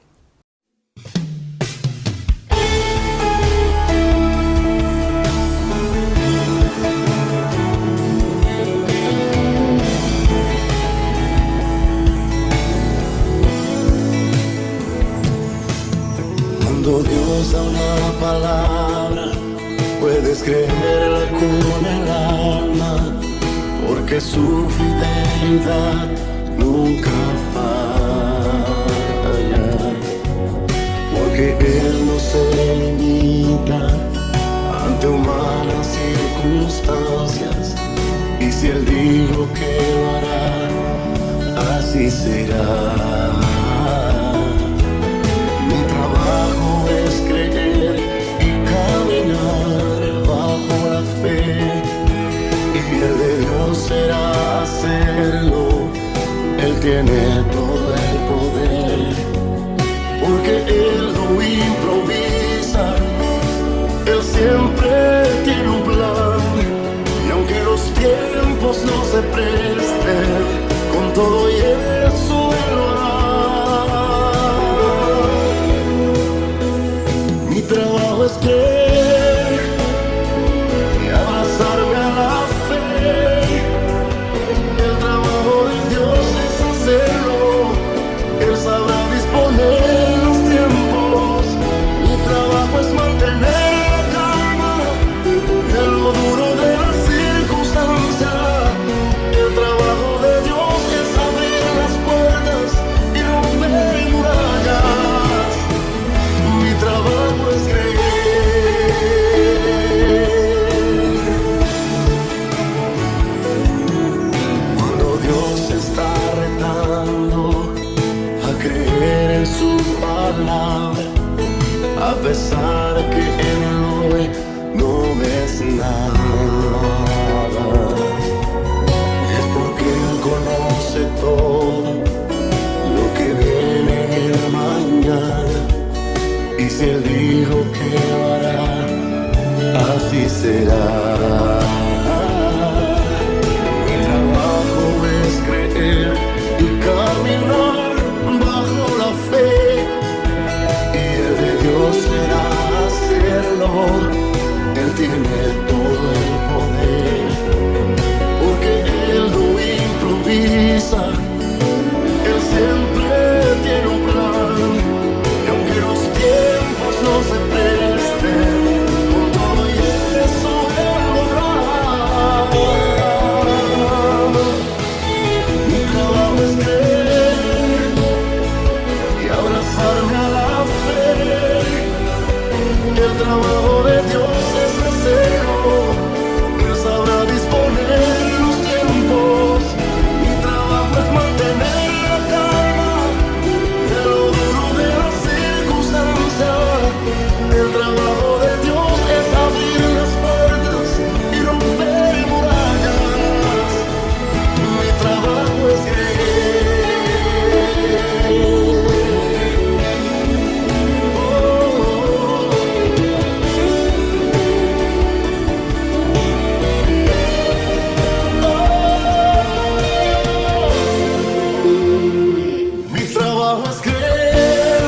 usa una palabra, puedes creerla con el alma, porque su fidelidad nunca falla, porque Él no se limita ante humanas circunstancias, y si Él dijo que lo hará, así será. Mi trabajo es creer y caminar bajo la fe, y el de Dios será hacerlo. Él tiene todo el poder, porque Él no improvisa, Él siempre tiene un plan, y aunque los tiempos no se presten, con todo y eso Él lo hará. Mi trabajo es creer y abrazarme a la fe. El trabajo de Dios es hacerlo. Él sabrá disponer los tiempos. Mi trabajo es mantener la calma en lo duro de la circunstancia. El trabajo de Dios es abrir las puertas y romper murallas. Mi trabajo es creer. Cuando Dios está retando a creer en su palabra, a pesar que en hoy no ves nada, es porque Él conoce todo lo que viene en el mañana, y si Él dijo que lo hará, así será. Mi trabajo es creer y caminar bajo la fe, y el de Dios será hacerlo. Él tiene todo el poder, porque Él no improvisa, Él siempre tiene un plan, y aunque los tiempos no se presten, con todo y eso Él lo hará. Mi trabajo es creer y abrazarme a la fe. El trabajo de Dios es hacerlo. Él sabrá disponer los tiempos. Mi trabajo es mantener la calma en lo duro de la circunstancia. El trabajo de Dios es abrir las puertas y romper murallas. Mi trabajo es creer. Mi trabajo es creer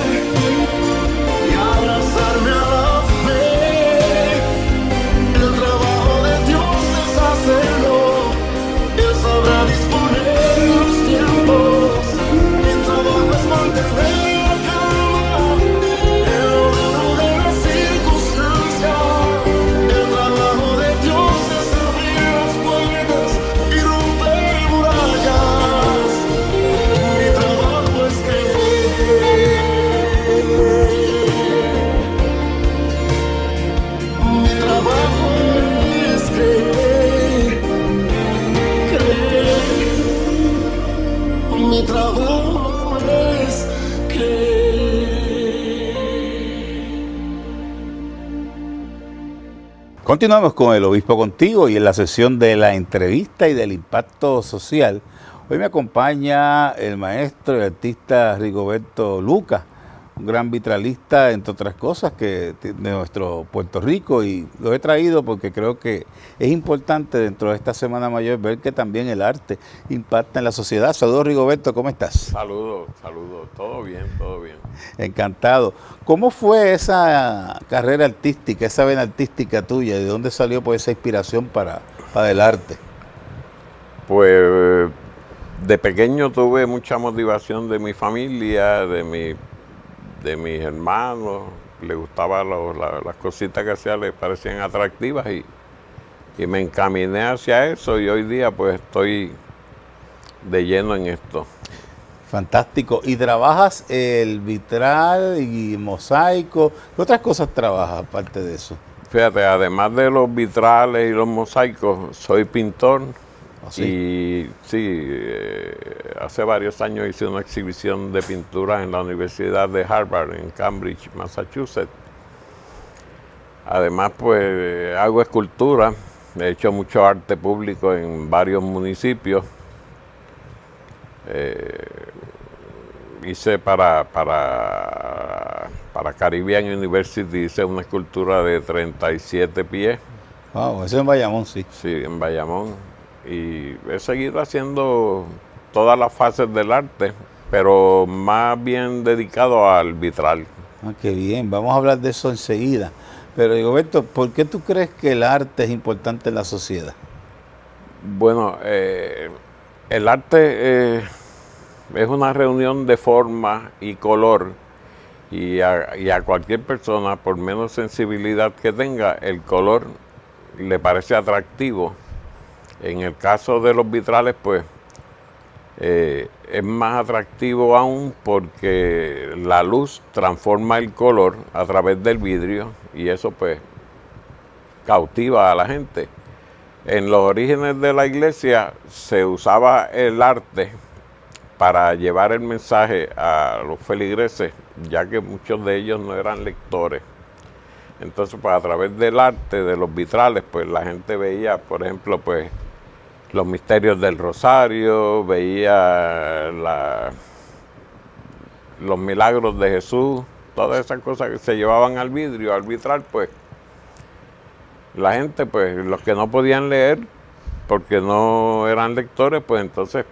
y abrazarme a la fe. El trabajo de Dios es hacerlo. Él sabrá disponer los tiempos. Mi trabajo es mantener la calma en lo duro de la circunstancia. El trabajo de Dios es abrir las puertas y romper murallas. Mi trabajo es creer. Mi trabajo es creer. Mi trabajo es creer. Continuamos con el Obispo Contigo y en la sesión de la entrevista y del impacto social. Hoy me acompaña el maestro y artista Rigoberto Lucas, un gran vitralista, entre otras cosas, de nuestro Puerto Rico, y lo he traído porque creo que es importante dentro de esta Semana Mayor ver que también el arte impacta en la sociedad. Saludos, Rigoberto, ¿cómo estás? Saludos, todo bien. Encantado. ¿Cómo fue esa carrera artística, esa vena artística tuya? ¿De dónde salió pues esa inspiración para el arte? Pues de pequeño tuve mucha motivación de mi familia, de mis hermanos, le gustaba las cositas que hacía, le parecían atractivas y me encaminé hacia eso y hoy día pues estoy de lleno en esto. Fantástico. ¿Y trabajas el vitral y mosaico? ¿Qué otras cosas trabajas aparte de eso? Fíjate, además de los vitrales y los mosaicos, soy pintor. ¿Oh, sí? Y sí, hace varios años hice una exhibición de pintura en la Universidad de Harvard, en Cambridge, Massachusetts. Además, pues hago escultura, he hecho mucho arte público en varios municipios. Hice para Caribbean University, hice una escultura de 37 pies. Wow, eso en Bayamón, sí. Sí, en Bayamón. Y he seguido haciendo todas las fases del arte, pero más bien dedicado al vitral. Ah, qué bien, vamos a hablar de eso enseguida. Pero Rigoberto, ¿por qué tú crees que el arte es importante en la sociedad? Bueno, el arte es una reunión de forma y color y a cualquier persona, por menos sensibilidad que tenga, el color le parece atractivo. En el caso de los vitrales, pues, es más atractivo aún porque la luz transforma el color a través del vidrio y eso, pues, cautiva a la gente. En los orígenes de la iglesia se usaba el arte para llevar el mensaje a los feligreses, ya que muchos de ellos no eran lectores. Entonces, pues, a través del arte, de los vitrales, pues, la gente veía, por ejemplo, pues, los misterios del Rosario, veía los milagros de Jesús, todas esas cosas que se llevaban al vidrio, al vitral, pues, la gente, pues, los que no podían leer, porque no eran lectores, pues, entonces,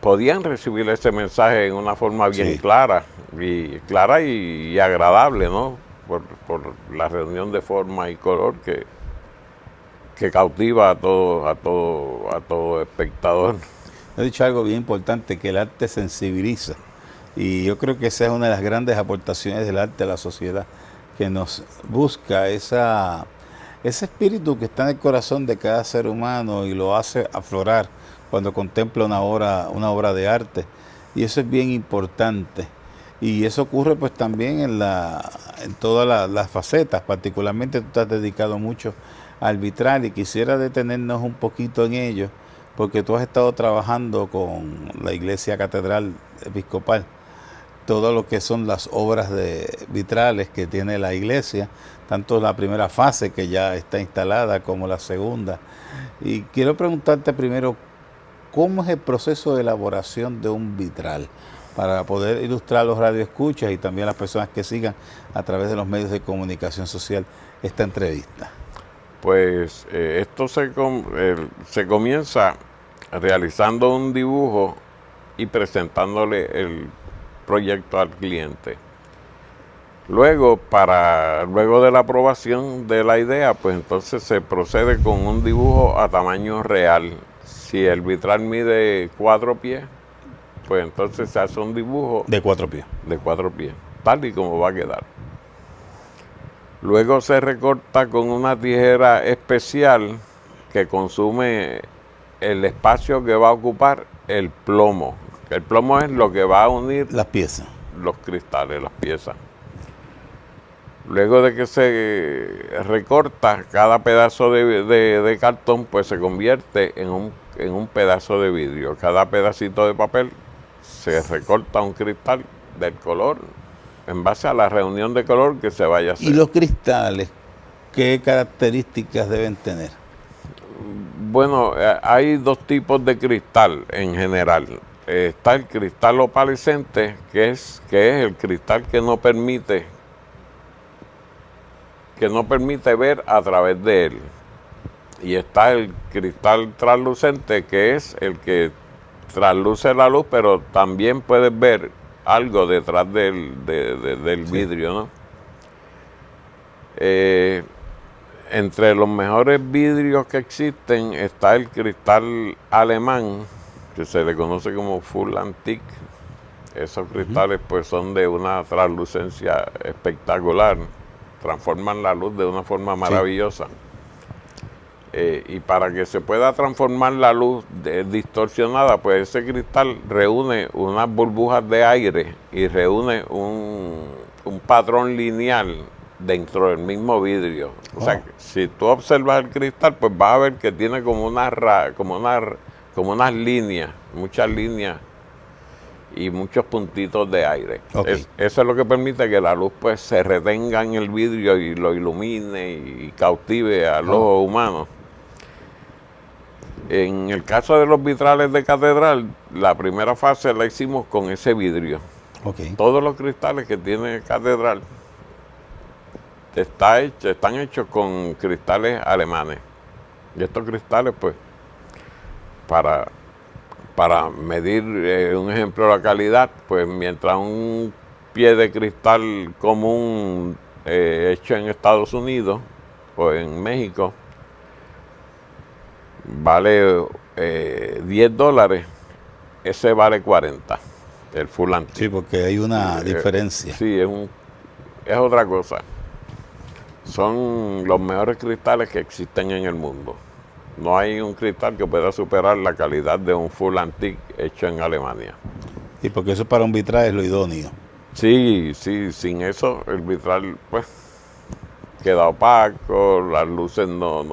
podían recibir ese mensaje en una forma bien Sí. clara y agradable, ¿no? Por la reunión de forma y color que cautiva a todo espectador. He dicho algo bien importante, que el arte sensibiliza. Y yo creo que esa es una de las grandes aportaciones del arte a la sociedad, que nos busca ese espíritu que está en el corazón de cada ser humano y lo hace aflorar cuando contempla una obra de arte. Y eso es bien importante. Y eso ocurre pues también en todas las facetas, particularmente tú te has dedicado mucho al vitral y quisiera detenernos un poquito en ello, porque tú has estado trabajando con la Iglesia Catedral Episcopal, todo lo que son las obras de vitrales que tiene la iglesia, tanto la primera fase que ya está instalada como la segunda. Y quiero preguntarte primero, ¿cómo es el proceso de elaboración de un vitral? Para poder ilustrar a los radioescuchas y también a las personas que sigan a través de los medios de comunicación social esta entrevista. Pues esto se comienza realizando un dibujo y presentándole el proyecto al cliente. Luego de la aprobación de la idea, pues entonces se procede con un dibujo a tamaño real. Si el vitral mide 4 pies, pues entonces se hace un dibujo De 4 pies. de 4 pies, tal y como va a quedar. Luego se recorta con una tijera especial que consume el espacio que va a ocupar el plomo. El plomo es lo que va a unir Las piezas. los cristales, las piezas. Luego de que se recorta, cada pedazo de cartón pues se convierte en un pedazo de vidrio. Cada pedacito de papel se recorta un cristal del color en base a la reunión de color que se vaya a hacer. ¿Y los cristales, qué características deben tener? Bueno, hay dos tipos de cristal en general. Está el cristal opalescente, que es el cristal que no permite ver a través de él. Y está el cristal translucente, que es el que trasluce la luz, pero también puedes ver algo detrás del vidrio, ¿no? Entre los mejores vidrios que existen está el cristal alemán, que se le conoce como full antique. Esos cristales pues son de una translucencia espectacular. transforman la luz de una forma maravillosa. Y para que se pueda transformar la luz distorsionada, pues ese cristal reúne unas burbujas de aire y reúne un patrón lineal dentro del mismo vidrio. O sea, si tú observas el cristal, pues vas a ver que tiene como unas líneas, muchas líneas y muchos puntitos de aire. Okay. Eso es lo que permite que la luz pues se retenga en el vidrio y lo ilumine y cautive al ojo humano. En el caso de los vitrales de catedral, la primera fase la hicimos con ese vidrio. Okay. Todos los cristales que tiene catedral están hechos con cristales alemanes. Y estos cristales, pues, para medir un ejemplo de la calidad, pues mientras un pie de cristal común hecho en Estados Unidos o en México vale $10, ese vale 40, el full antique. Sí, porque hay una diferencia. Sí, es otra cosa. Son los mejores cristales que existen en el mundo. No hay un cristal que pueda superar la calidad de un full antique hecho en Alemania. Y porque eso para un vitral es lo idóneo. Sí, sin eso el vitral pues queda opaco, las luces no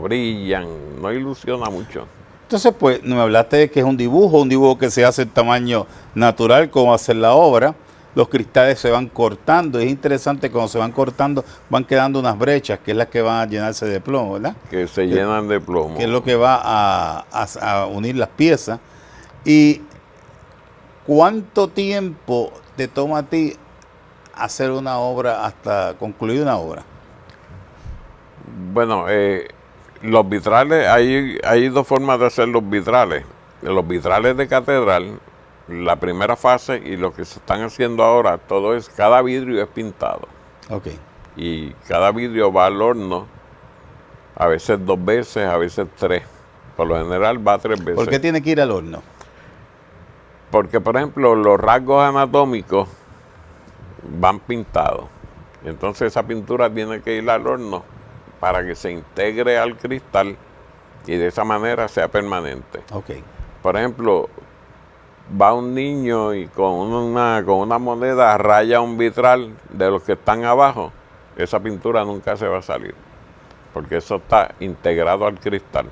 brillan, no ilusiona mucho. Entonces, pues, me hablaste de que es un dibujo que se hace en tamaño natural, como hacer la obra. Los cristales se van cortando. Es interesante, cuando se van cortando, van quedando unas brechas, que es las que van a llenarse de plomo, ¿verdad? Que se llenan de plomo. Que es lo que va a unir las piezas. ¿Y cuánto tiempo te toma a ti hacer una obra hasta concluir una obra? Bueno, los vitrales, hay dos formas de hacer los vitrales. Los vitrales de catedral, la primera fase y lo que se están haciendo ahora, cada vidrio es pintado. Okay. Y cada vidrio va al horno, a veces 2 veces, a veces 3. Por lo general va 3 veces. ¿Por qué tiene que ir al horno? Porque, por ejemplo, los rasgos anatómicos van pintados. Entonces esa pintura tiene que ir al horno para que se integre al cristal y de esa manera sea permanente. Okay. Por ejemplo, va un niño y con una moneda raya un vitral de los que están abajo, esa pintura nunca se va a salir, porque eso está integrado al cristal.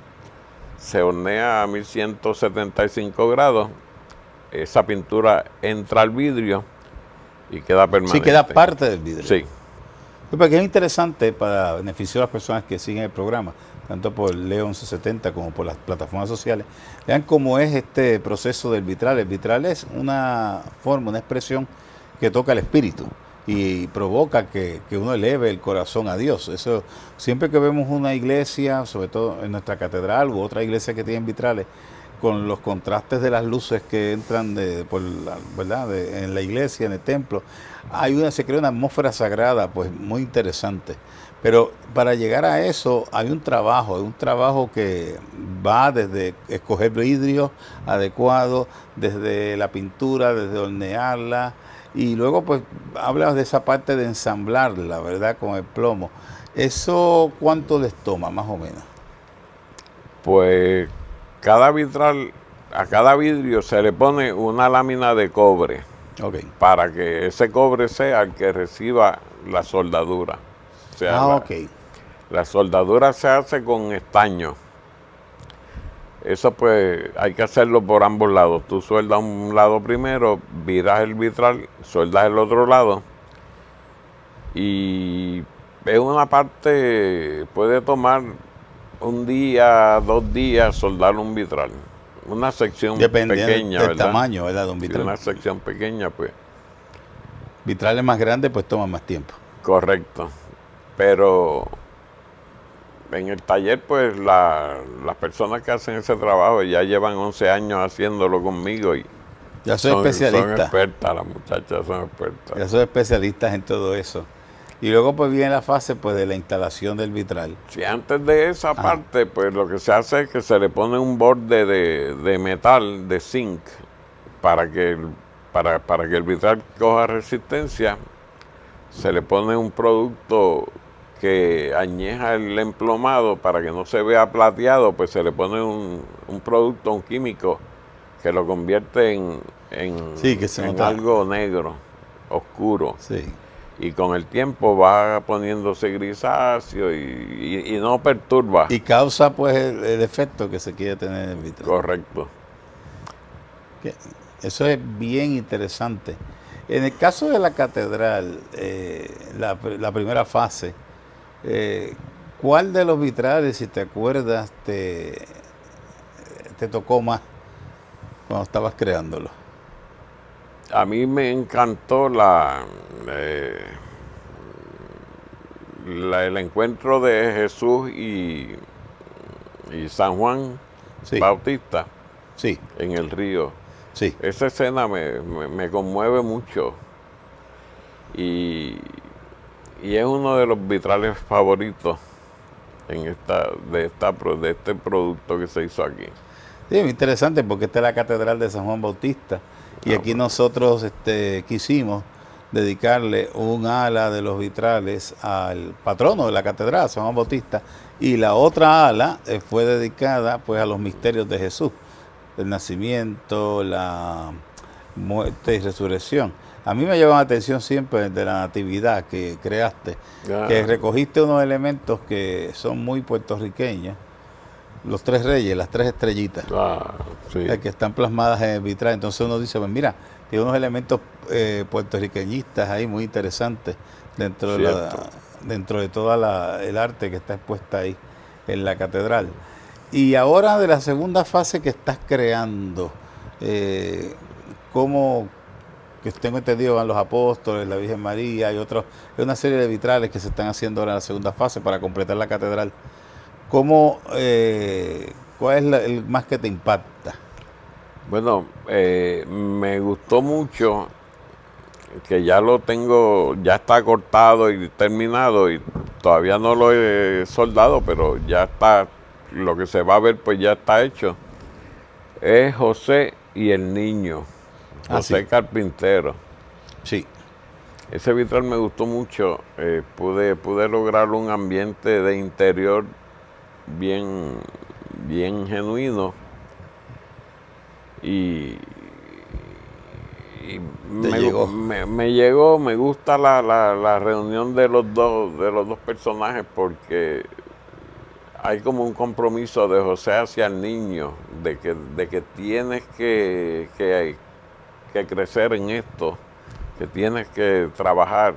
Se hornea a 1175 grados, esa pintura entra al vidrio y queda permanente. Sí, queda parte del vidrio. Sí. Porque es interesante para beneficio de las personas que siguen el programa, tanto por Leo 1170 como por las plataformas sociales. Vean cómo es este proceso del vitral. El vitral es una forma, una expresión que toca el espíritu y provoca que uno eleve el corazón a Dios. Eso, siempre que vemos una iglesia, sobre todo en nuestra catedral u otra iglesia que tiene vitrales, con los contrastes de las luces que entran en la iglesia, en el templo, se crea una atmósfera sagrada, pues muy interesante. Pero para llegar a eso hay un trabajo que va desde escoger vidrios adecuados, desde la pintura, desde hornearla, y luego pues hablas de esa parte de ensamblarla, ¿verdad? Con el plomo. ¿Eso cuánto les toma, más o menos? Pues a cada vidrio se le pone una lámina de cobre. Okay. Para que ese cobre sea el que reciba la soldadura. O sea, la soldadura se hace con estaño. Eso pues hay que hacerlo por ambos lados. Tú sueldas un lado primero, viras el vitral, sueldas el otro lado. Y es una parte, puede tomar 1 día, 2 días soldar un vitral. Una sección pequeña, del ¿verdad? tamaño, ¿verdad, don vitral? Una sección pequeña, pues. Vitrales más grandes, pues toman más tiempo. Correcto. Pero en el taller, pues las personas que hacen ese trabajo ya llevan 11 años haciéndolo conmigo y ya soy especialista. Son expertas, las muchachas son expertas. Ya soy especialistas en todo eso. Y luego pues viene la fase pues de la instalación del vitral. Sí, antes de esa parte, pues lo que se hace es que se le pone un borde de metal, de zinc, para que el vitral coja resistencia. se le pone un producto que añeja el emplomado para que no se vea plateado, pues se le pone un producto, un químico, que lo convierte Sí, que se en nota. algo negro, oscuro. Sí. Y con el tiempo va poniéndose grisáceo y no perturba. Y causa pues el efecto que se quiere tener en el vitral. Correcto. Que eso es bien interesante. En el caso de la catedral, la primera fase, ¿cuál de los vitrales, si te acuerdas, te tocó más cuando estabas creándolo? A mí me encantó el encuentro de Jesús y San Juan Sí, Bautista sí, en el río. sí. Esa escena me conmueve mucho y es uno de los vitrales favoritos de este producto que se hizo aquí. Sí, muy interesante porque esta es la catedral de San Juan Bautista y aquí nosotros quisimos dedicarle un ala de los vitrales al patrono de la catedral, San Juan Bautista, y la otra ala fue dedicada pues a los misterios de Jesús, el nacimiento, la muerte y resurrección. A mí me llama la atención siempre de la natividad que creaste, que recogiste unos elementos que son muy puertorriqueños, los tres reyes, las tres estrellitas, Sí. que están plasmadas en el vitral. Entonces uno dice, pues mira, tiene unos elementos puertorriqueñistas ahí muy interesantes dentro de toda el arte que está expuesta ahí en la catedral. Y ahora de la segunda fase que estás creando, ¿cómo, que tengo entendido, van los apóstoles, la Virgen María y otros, hay una serie de vitrales que se están haciendo ahora en la segunda fase para completar la catedral? ¿Cómo, cuál es el más que te impacta? Bueno, me gustó mucho que ya lo tengo, ya está cortado y terminado y todavía no lo he soldado, pero ya está, lo que se va a ver pues ya está hecho. Es José y el niño, José Sí. Carpintero. Sí, Ese vitral me gustó mucho, pude lograr un ambiente de interior bien genuino y me llegó, me gusta la reunión de los dos personajes porque hay como un compromiso de José hacia el niño, de que tienes que crecer en esto, que tienes que trabajar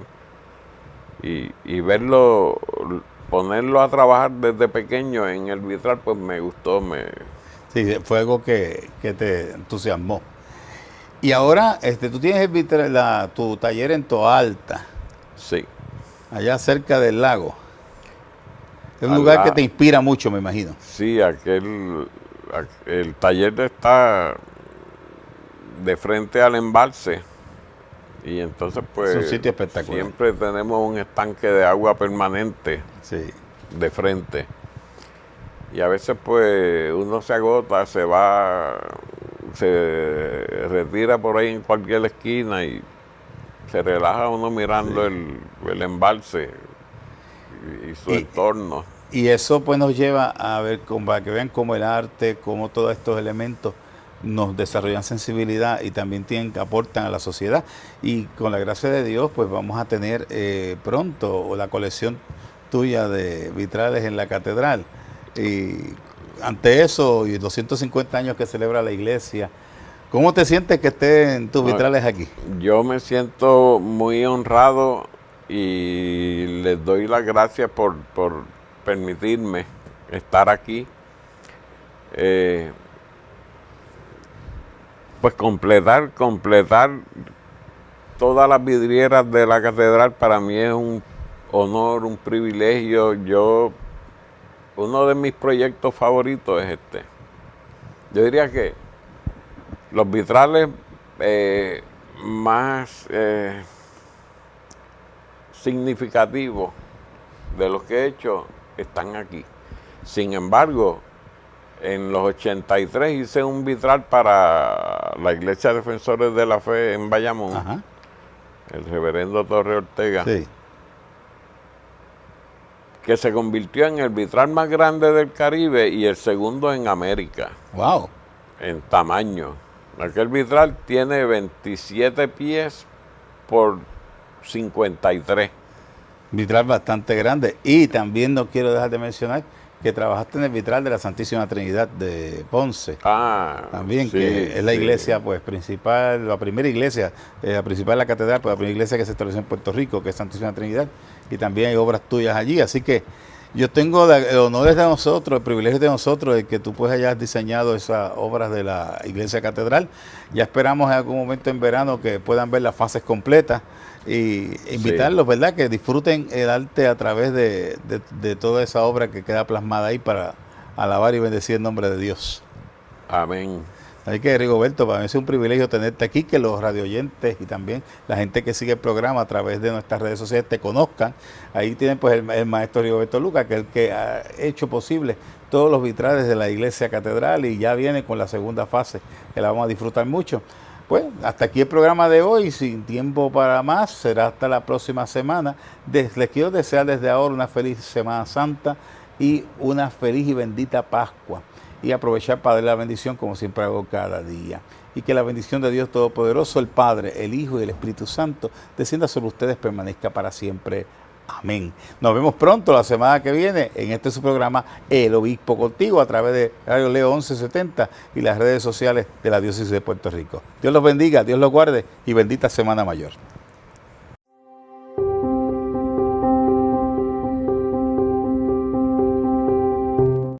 y verlo, ponerlo a trabajar desde pequeño en el vitral, pues me gustó. sí, fue algo que te entusiasmó. Y ahora tú tienes el vitral, tu taller en Toalta, Sí. allá cerca del lago. Es un Al lugar que la- te inspira mucho, me imagino. Sí, el taller está de frente al embalse y entonces pues Es un sitio espectacular. siempre tenemos un estanque de agua permanente Sí. de frente y a veces pues uno se agota, se retira por ahí en cualquier esquina y se relaja uno mirando el embalse y su entorno. Y eso pues nos lleva a ver, para que vean cómo el arte, cómo todos estos elementos nos desarrollan sensibilidad y también aportan a la sociedad. Y con la gracia de Dios, pues vamos a tener pronto la colección tuya de vitrales en la catedral. Y ante eso, y 250 años que celebra la iglesia, ¿cómo te sientes que estén tus vitrales aquí? Yo me siento muy honrado y les doy las gracias por permitirme estar aquí. Pues completar todas las vidrieras de la catedral para mí es un honor, un privilegio. Uno de mis proyectos favoritos es este. Yo diría que los vitrales más significativos de los que he hecho están aquí. Sin embargo, en los 83 hice un vitral para la Iglesia Defensores de la Fe en Bayamón. Ajá. el reverendo Torre Ortega, Sí. que se convirtió en el vitral más grande del Caribe y el segundo en América, Wow. en tamaño. Aquel vitral tiene 27 pies por 53. Vitral bastante grande. Y también no quiero dejar de mencionar que trabajaste en el vitral de la Santísima Trinidad de Ponce. Ah, También, sí, que es la sí. iglesia pues principal, la primera iglesia, la principal de la catedral, pues la primera iglesia que se estableció en Puerto Rico, que es Santísima Trinidad, y también hay obras tuyas allí, así que yo tengo el honor de nosotros, el privilegio de nosotros de que tú pues hayas diseñado esas obras de la iglesia catedral. Ya esperamos en algún momento en verano que puedan ver las fases completas y invitarlos, ¿verdad? Que disfruten el arte a través de toda esa obra que queda plasmada ahí para alabar y bendecir el nombre de Dios. Amén. Así que, Rigoberto, para mí es un privilegio tenerte aquí, que los radioyentes y también la gente que sigue el programa a través de nuestras redes sociales te conozcan. Ahí tienen pues el maestro Rigoberto Lucas, que es el que ha hecho posible todos los vitrales de la iglesia catedral y ya viene con la segunda fase, que la vamos a disfrutar mucho. Pues hasta aquí el programa de hoy, sin tiempo para más, será hasta la próxima semana. Les quiero desear desde ahora una feliz Semana Santa y una feliz y bendita Pascua. Y aprovechar para darle la bendición como siempre hago cada día. Y que la bendición de Dios Todopoderoso, el Padre, el Hijo y el Espíritu Santo descienda sobre ustedes, permanezca para siempre. Amén. Nos vemos pronto la semana que viene en este su programa El Obispo Contigo a través de Radio Leo 1170 y las redes sociales de la Diócesis de Puerto Rico. Dios los bendiga, Dios los guarde y bendita Semana Mayor.